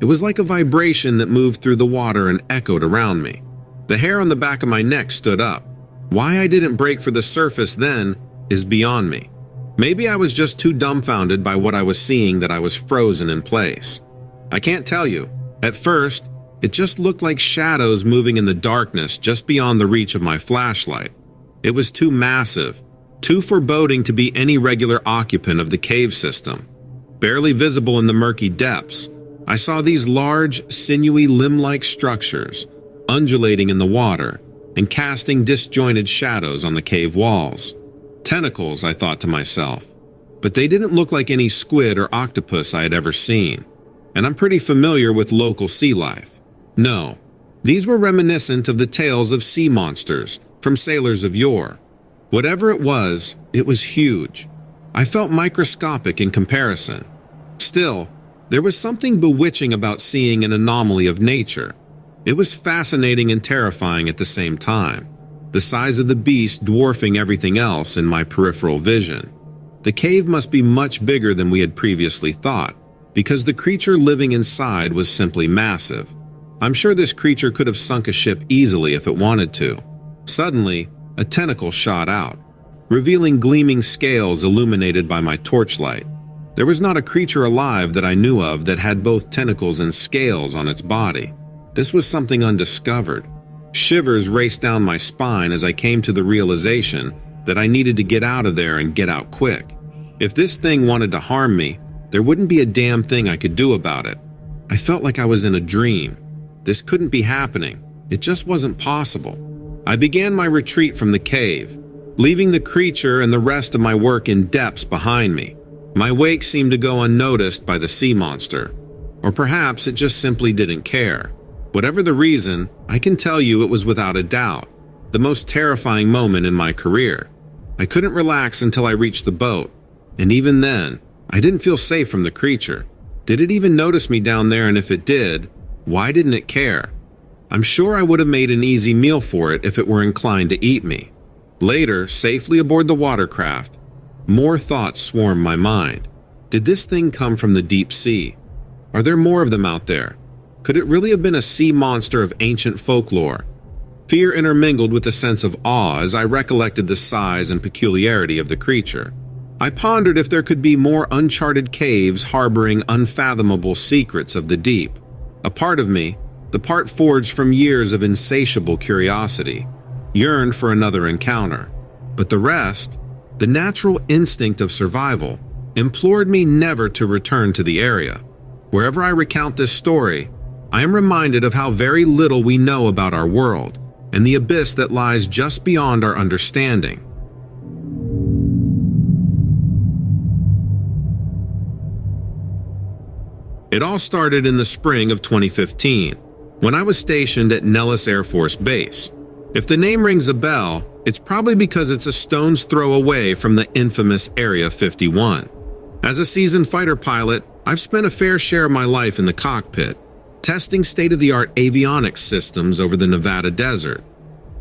It was like a vibration that moved through the water and echoed around me. The hair on the back of my neck stood up. Why I didn't break for the surface then is beyond me. Maybe I was just too dumbfounded by what I was seeing that I was frozen in place. I can't tell you. At first, it just looked like shadows moving in the darkness just beyond the reach of my flashlight. It was too massive, too foreboding to be any regular occupant of the cave system. Barely visible in the murky depths, I saw these large, sinewy, limb-like structures undulating in the water and casting disjointed shadows on the cave walls. Tentacles, I thought to myself, but they didn't look like any squid or octopus I had ever seen, and I'm pretty familiar with local sea life. No, these were reminiscent of the tales of sea monsters from sailors of yore. Whatever it was huge. I felt microscopic in comparison. Still, there was something bewitching about seeing an anomaly of nature. It was fascinating and terrifying at the same time, the size of the beast dwarfing everything else in my peripheral vision. The cave must be much bigger than we had previously thought, because the creature living inside was simply massive. I'm sure this creature could have sunk a ship easily if it wanted to. Suddenly, a tentacle shot out, revealing gleaming scales illuminated by my torchlight. There was not a creature alive that I knew of that had both tentacles and scales on its body. This was something undiscovered. Shivers raced down my spine as I came to the realization that I needed to get out of there and get out quick. If this thing wanted to harm me, there wouldn't be a damn thing I could do about it. I felt like I was in a dream. This couldn't be happening. It just wasn't possible. I began my retreat from the cave, leaving the creature and the rest of my work in depths behind me. My wake seemed to go unnoticed by the sea monster, or perhaps it just simply didn't care. Whatever the reason, I can tell you it was without a doubt the most terrifying moment in my career. I couldn't relax until I reached the boat, and even then, I didn't feel safe from the creature. Did it even notice me down there, and if it did, why didn't it care? I'm sure I would have made an easy meal for it if it were inclined to eat me. Later, safely aboard the watercraft, more thoughts swarmed my mind. Did this thing come from the deep sea? Are there more of them out there? Could it really have been a sea monster of ancient folklore? Fear intermingled with a sense of awe as I recollected the size and peculiarity of the creature. I pondered if there could be more uncharted caves harboring unfathomable secrets of the deep. A part of me, the part forged from years of insatiable curiosity, yearned for another encounter. But the rest, the natural instinct of survival, implored me never to return to the area. Wherever I recount this story, I am reminded of how very little we know about our world and the abyss that lies just beyond our understanding. It all started in the spring of 2015, when I was stationed at Nellis Air Force Base. If the name rings a bell, it's probably because it's a stone's throw away from the infamous Area 51. As a seasoned fighter pilot, I've spent a fair share of my life in the cockpit, testing state-of-the-art avionics systems over the Nevada desert.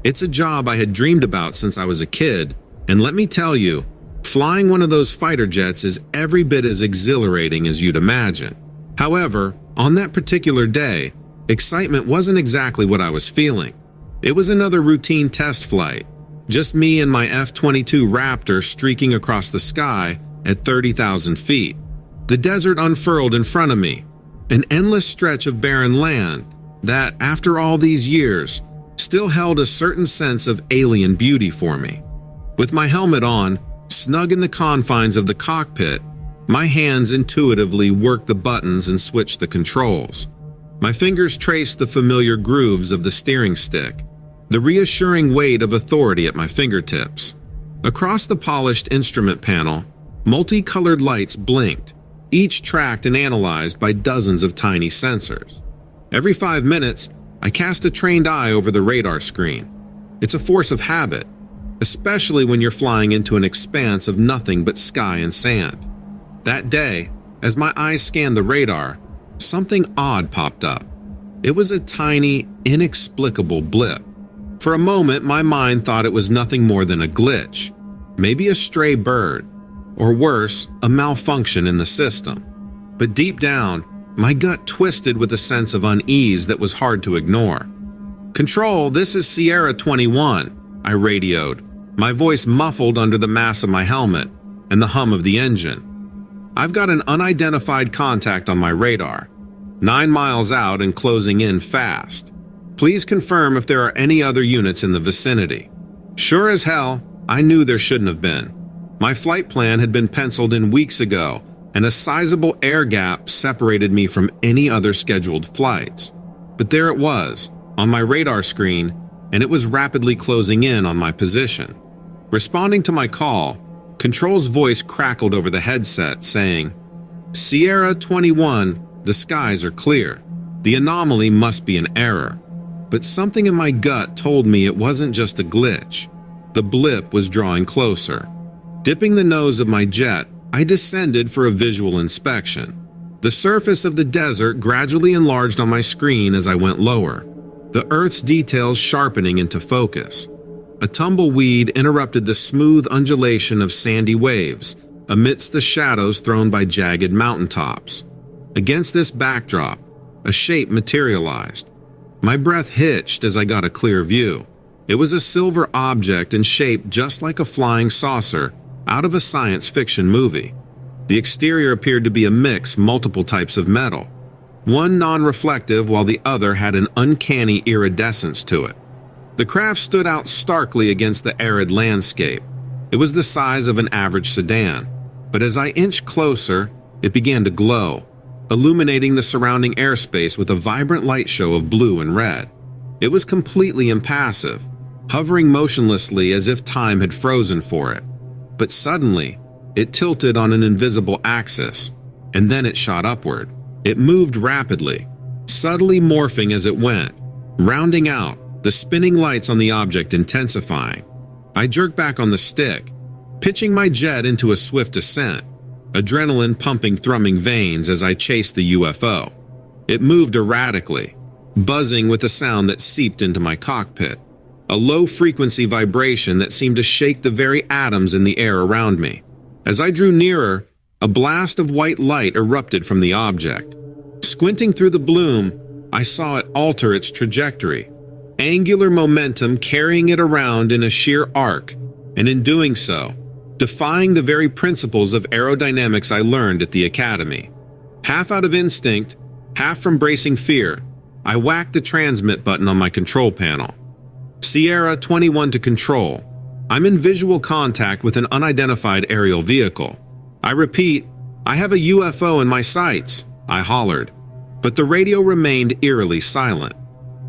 It's a job I had dreamed about since I was a kid, and let me tell you, flying one of those fighter jets is every bit as exhilarating as you'd imagine. However, on that particular day, excitement wasn't exactly what I was feeling. It was another routine test flight, just me and my F-22 Raptor streaking across the sky at 30,000 feet. The desert unfurled in front of me, an endless stretch of barren land that, after all these years, still held a certain sense of alien beauty for me. With my helmet on, snug in the confines of the cockpit, my hands intuitively worked the buttons and switched the controls. My fingers traced the familiar grooves of the steering stick, the reassuring weight of authority at my fingertips. Across the polished instrument panel, multicolored lights blinked, each tracked and analyzed by dozens of tiny sensors. Every 5 minutes, I cast a trained eye over the radar screen. It's a force of habit, especially when you're flying into an expanse of nothing but sky and sand. That day, as my eyes scanned the radar, something odd popped up. It was a tiny, inexplicable blip. For a moment, my mind thought it was nothing more than a glitch, maybe a stray bird, or worse, a malfunction in the system. But deep down, my gut twisted with a sense of unease that was hard to ignore. "Control, this is Sierra 21, I radioed, my voice muffled under the mass of my helmet and the hum of the engine. "I've got an unidentified contact on my radar, 9 miles out and closing in fast. Please confirm if there are any other units in the vicinity." Sure as hell, I knew there shouldn't have been. My flight plan had been penciled in weeks ago, and a sizable air gap separated me from any other scheduled flights. But there it was, on my radar screen, and it was rapidly closing in on my position. Responding to my call, Control's voice crackled over the headset, saying, "Sierra 21, the skies are clear. The anomaly must be an error." But something in my gut told me it wasn't just a glitch. The blip was drawing closer. Dipping the nose of my jet, I descended for a visual inspection. The surface of the desert gradually enlarged on my screen as I went lower, the Earth's details sharpening into focus. A tumbleweed interrupted the smooth undulation of sandy waves amidst the shadows thrown by jagged mountaintops. Against this backdrop, a shape materialized. My breath hitched as I got a clear view. It was a silver object and shaped just like a flying saucer out of a science fiction movie. The exterior appeared to be a mix of multiple types of metal, one non-reflective while the other had an uncanny iridescence to it. The craft stood out starkly against the arid landscape. It was the size of an average sedan, but as I inched closer, it began to glow, illuminating the surrounding airspace with a vibrant light show of blue and red. It was completely impassive, hovering motionlessly as if time had frozen for it. But suddenly, it tilted on an invisible axis, and then it shot upward. It moved rapidly, subtly morphing as it went, rounding out, the spinning lights on the object intensifying. I jerked back on the stick, pitching my jet into a swift ascent, adrenaline pumping thrumming veins as I chased the UFO. It moved erratically, buzzing with a sound that seeped into my cockpit, a low-frequency vibration that seemed to shake the very atoms in the air around me. As I drew nearer, a blast of white light erupted from the object. Squinting through the bloom, I saw it alter its trajectory, angular momentum carrying it around in a sheer arc, and in doing so, defying the very principles of aerodynamics I learned at the academy. Half out of instinct, half from bracing fear, I whacked the transmit button on my control panel. Sierra 21 to control. I'm in visual contact with an unidentified aerial vehicle. I repeat, I have a UFO in my sights, I hollered. But the radio remained eerily silent.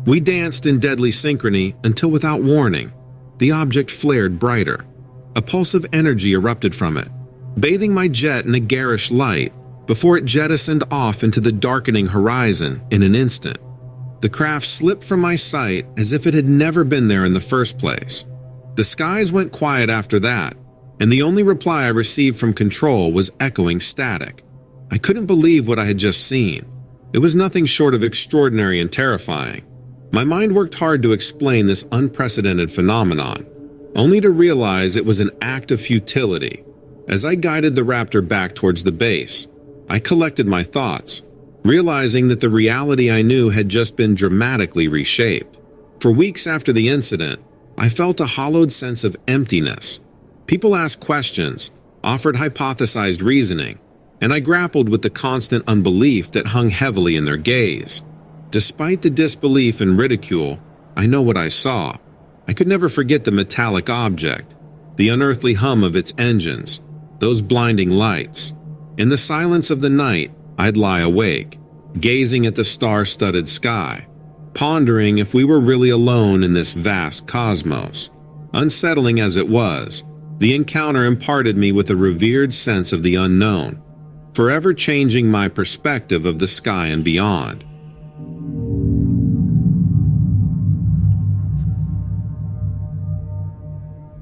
We danced in deadly synchrony until, without warning, the object flared brighter. A pulse of energy erupted from it, bathing my jet in a garish light before it jettisoned off into the darkening horizon in an instant. The craft slipped from my sight as if it had never been there in the first place. The skies went quiet after that, and the only reply I received from control was echoing static. I couldn't believe what I had just seen. It was nothing short of extraordinary and terrifying. My mind worked hard to explain this unprecedented phenomenon, only to realize it was an act of futility. As I guided the Raptor back towards the base, I collected my thoughts, realizing that the reality I knew had just been dramatically reshaped. For weeks after the incident, I felt a hollowed sense of emptiness. People asked questions, offered hypothesized reasoning, and I grappled with the constant unbelief that hung heavily in their gaze. Despite the disbelief and ridicule, I know what I saw. I could never forget the metallic object, the unearthly hum of its engines, those blinding lights. In the silence of the night, I'd lie awake, gazing at the star-studded sky, pondering if we were really alone in this vast cosmos. Unsettling as it was, the encounter imparted me with a revered sense of the unknown, forever changing my perspective of the sky and beyond.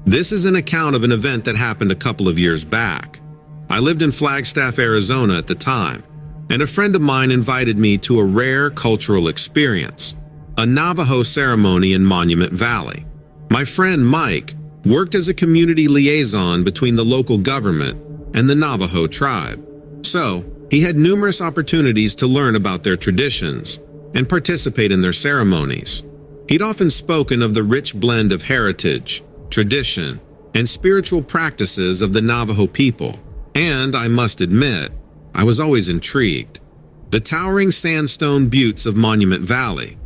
This is an account of an event that happened a couple of years back. I lived in Flagstaff, Arizona at the time, and a friend of mine invited me to a rare cultural experience, a Navajo ceremony in Monument Valley. My friend Mike worked as a community liaison between the local government and the Navajo tribe, so he had numerous opportunities to learn about their traditions and participate in their ceremonies. He'd often spoken of the rich blend of heritage, tradition, and spiritual practices of the Navajo people, and I must admit, I was always intrigued. The towering sandstone buttes of Monument Valley,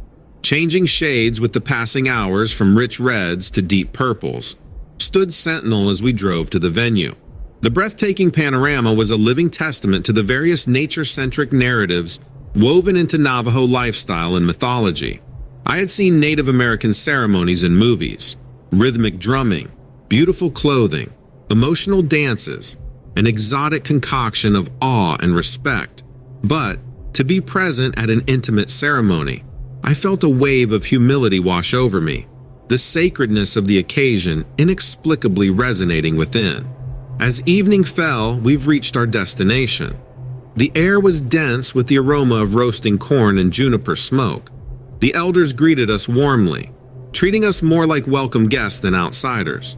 changing shades with the passing hours from rich reds to deep purples, stood sentinel as we drove to the venue. The breathtaking panorama was a living testament to the various nature-centric narratives woven into Navajo lifestyle and mythology. I had seen Native American ceremonies in movies, rhythmic drumming, beautiful clothing, emotional dances, an exotic concoction of awe and respect. But to be present at an intimate ceremony, I felt a wave of humility wash over me, the sacredness of the occasion inexplicably resonating within. As evening fell, we've reached our destination. The air was dense with the aroma of roasting corn and juniper smoke. The elders greeted us warmly, treating us more like welcome guests than outsiders.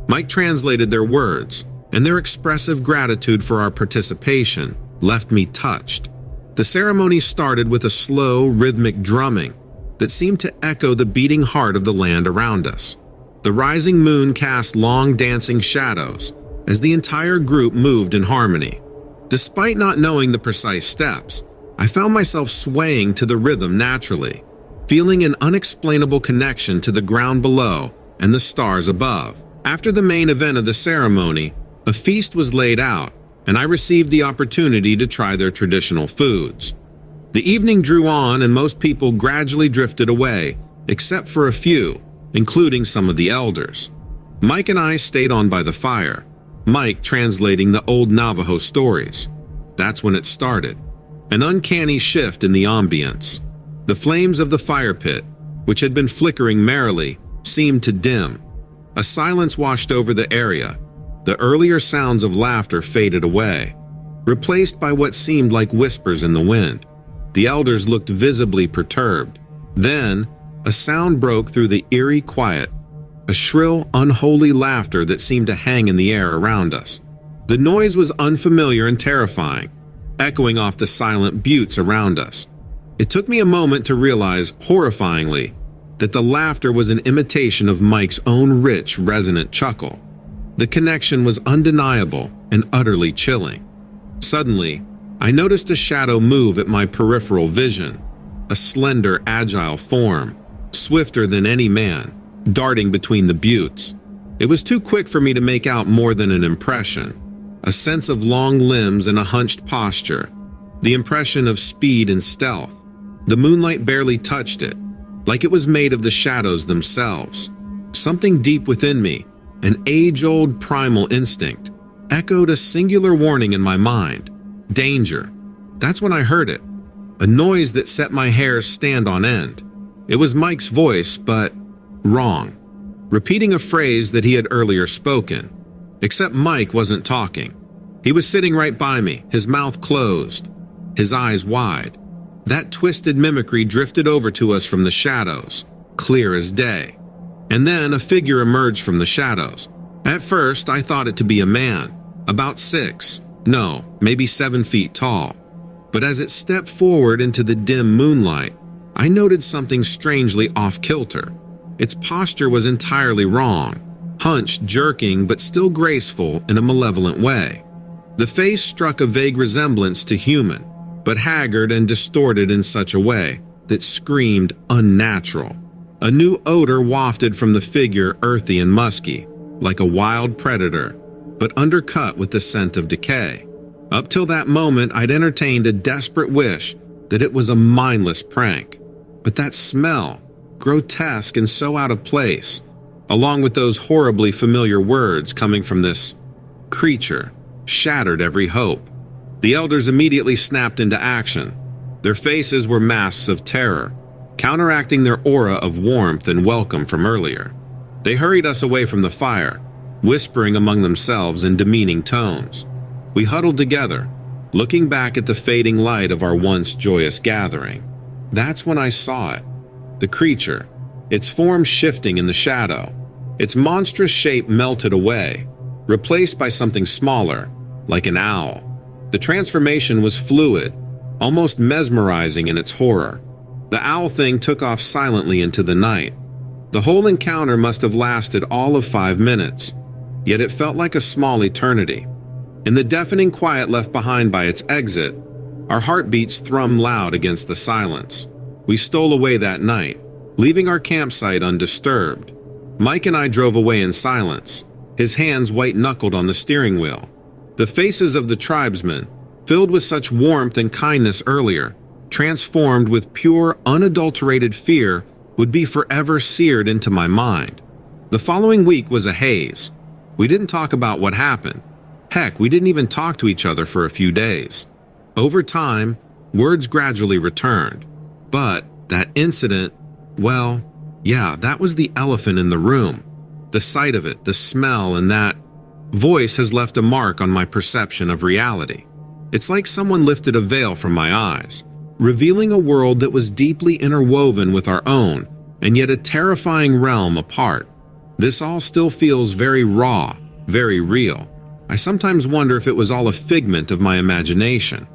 Mike translated their words, and their expressive gratitude for our participation left me touched. The ceremony started with a slow, rhythmic drumming that seemed to echo the beating heart of the land around us. The rising moon cast long dancing shadows as the entire group moved in harmony. Despite not knowing the precise steps, I found myself swaying to the rhythm naturally, feeling an unexplainable connection to the ground below and the stars above. After the main event of the ceremony, a feast was laid out, and I received the opportunity to try their traditional foods. The evening drew on, and most people gradually drifted away, except for a few, including some of the elders. Mike and I stayed on by the fire, Mike translating the old Navajo stories. That's when it started. An uncanny shift in the ambience. The flames of the fire pit, which had been flickering merrily, seemed to dim. A silence washed over the area. The earlier sounds of laughter faded away, replaced by what seemed like whispers in the wind. The elders looked visibly perturbed. Then, a sound broke through the eerie quiet, a shrill, unholy laughter that seemed to hang in the air around us. The noise was unfamiliar and terrifying, echoing off the silent buttes around us. It took me a moment to realize, horrifyingly, that the laughter was an imitation of Mike's own rich, resonant chuckle. The connection was undeniable and utterly chilling. Suddenly, I noticed a shadow move at my peripheral vision, a slender, agile form, swifter than any man, darting between the buttes. It was too quick for me to make out more than an impression, a sense of long limbs and a hunched posture, the impression of speed and stealth. The moonlight barely touched it, like it was made of the shadows themselves. Something deep within me, an age-old primal instinct, echoed a singular warning in my mind. Danger. That's when I heard it, a noise that set my hairs stand on end. It was Mike's voice, but wrong, repeating a phrase that he had earlier spoken. Except Mike wasn't talking. He was sitting right by me, his mouth closed, his eyes wide. That twisted mimicry drifted over to us from the shadows, clear as day. And then a figure emerged from the shadows. At first, I thought it to be a man, about 6, no, maybe 7 feet tall. But as it stepped forward into the dim moonlight, I noted something strangely off-kilter. Its posture was entirely wrong, hunched, jerking, but still graceful in a malevolent way. The face struck a vague resemblance to human, but haggard and distorted in such a way that screamed unnatural. A new odor wafted from the figure, earthy and musky, like a wild predator, but undercut with the scent of decay. Up till that moment, I'd entertained a desperate wish that it was a mindless prank. But that smell, grotesque and so out of place, along with those horribly familiar words coming from this creature, shattered every hope. The elders immediately snapped into action. Their faces were masks of terror, counteracting their aura of warmth and welcome from earlier. They hurried us away from the fire, whispering among themselves in demeaning tones. We huddled together, looking back at the fading light of our once joyous gathering. That's when I saw it. The creature, its form shifting in the shadow. Its monstrous shape melted away, replaced by something smaller, like an owl. The transformation was fluid, almost mesmerizing in its horror. The owl thing took off silently into the night. The whole encounter must have lasted all of 5 minutes, yet it felt like a small eternity. In the deafening quiet left behind by its exit, our heartbeats thrummed loud against the silence. We stole away that night, leaving our campsite undisturbed. Mike and I drove away in silence, his hands white-knuckled on the steering wheel. The faces of the tribesmen, filled with such warmth and kindness earlier, transformed with pure, unadulterated fear, would be forever seared into my mind. The following week was a haze. We didn't talk about what happened. Heck, we didn't even talk to each other for a few days. Over time, words gradually returned. But that incident, well, yeah, that was the elephant in the room. The sight of it, the smell, and that voice has left a mark on my perception of reality. It's like someone lifted a veil from my eyes, revealing a world that was deeply interwoven with our own, and yet a terrifying realm apart. This all still feels very raw, very real. I sometimes wonder if it was all a figment of my imagination.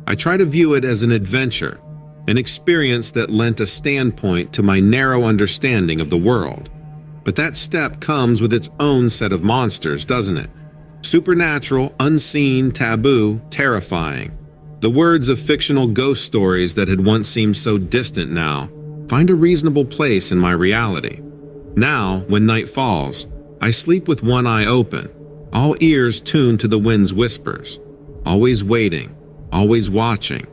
I try to view it as an adventure, an experience that lent a standpoint to my narrow understanding of the world. But that step comes with its own set of monsters, doesn't it? Supernatural, unseen, taboo, terrifying. The words of fictional ghost stories that had once seemed so distant now find a reasonable place in my reality. Now, when night falls, I sleep with one eye open, all ears tuned to the wind's whispers, always waiting, always watching,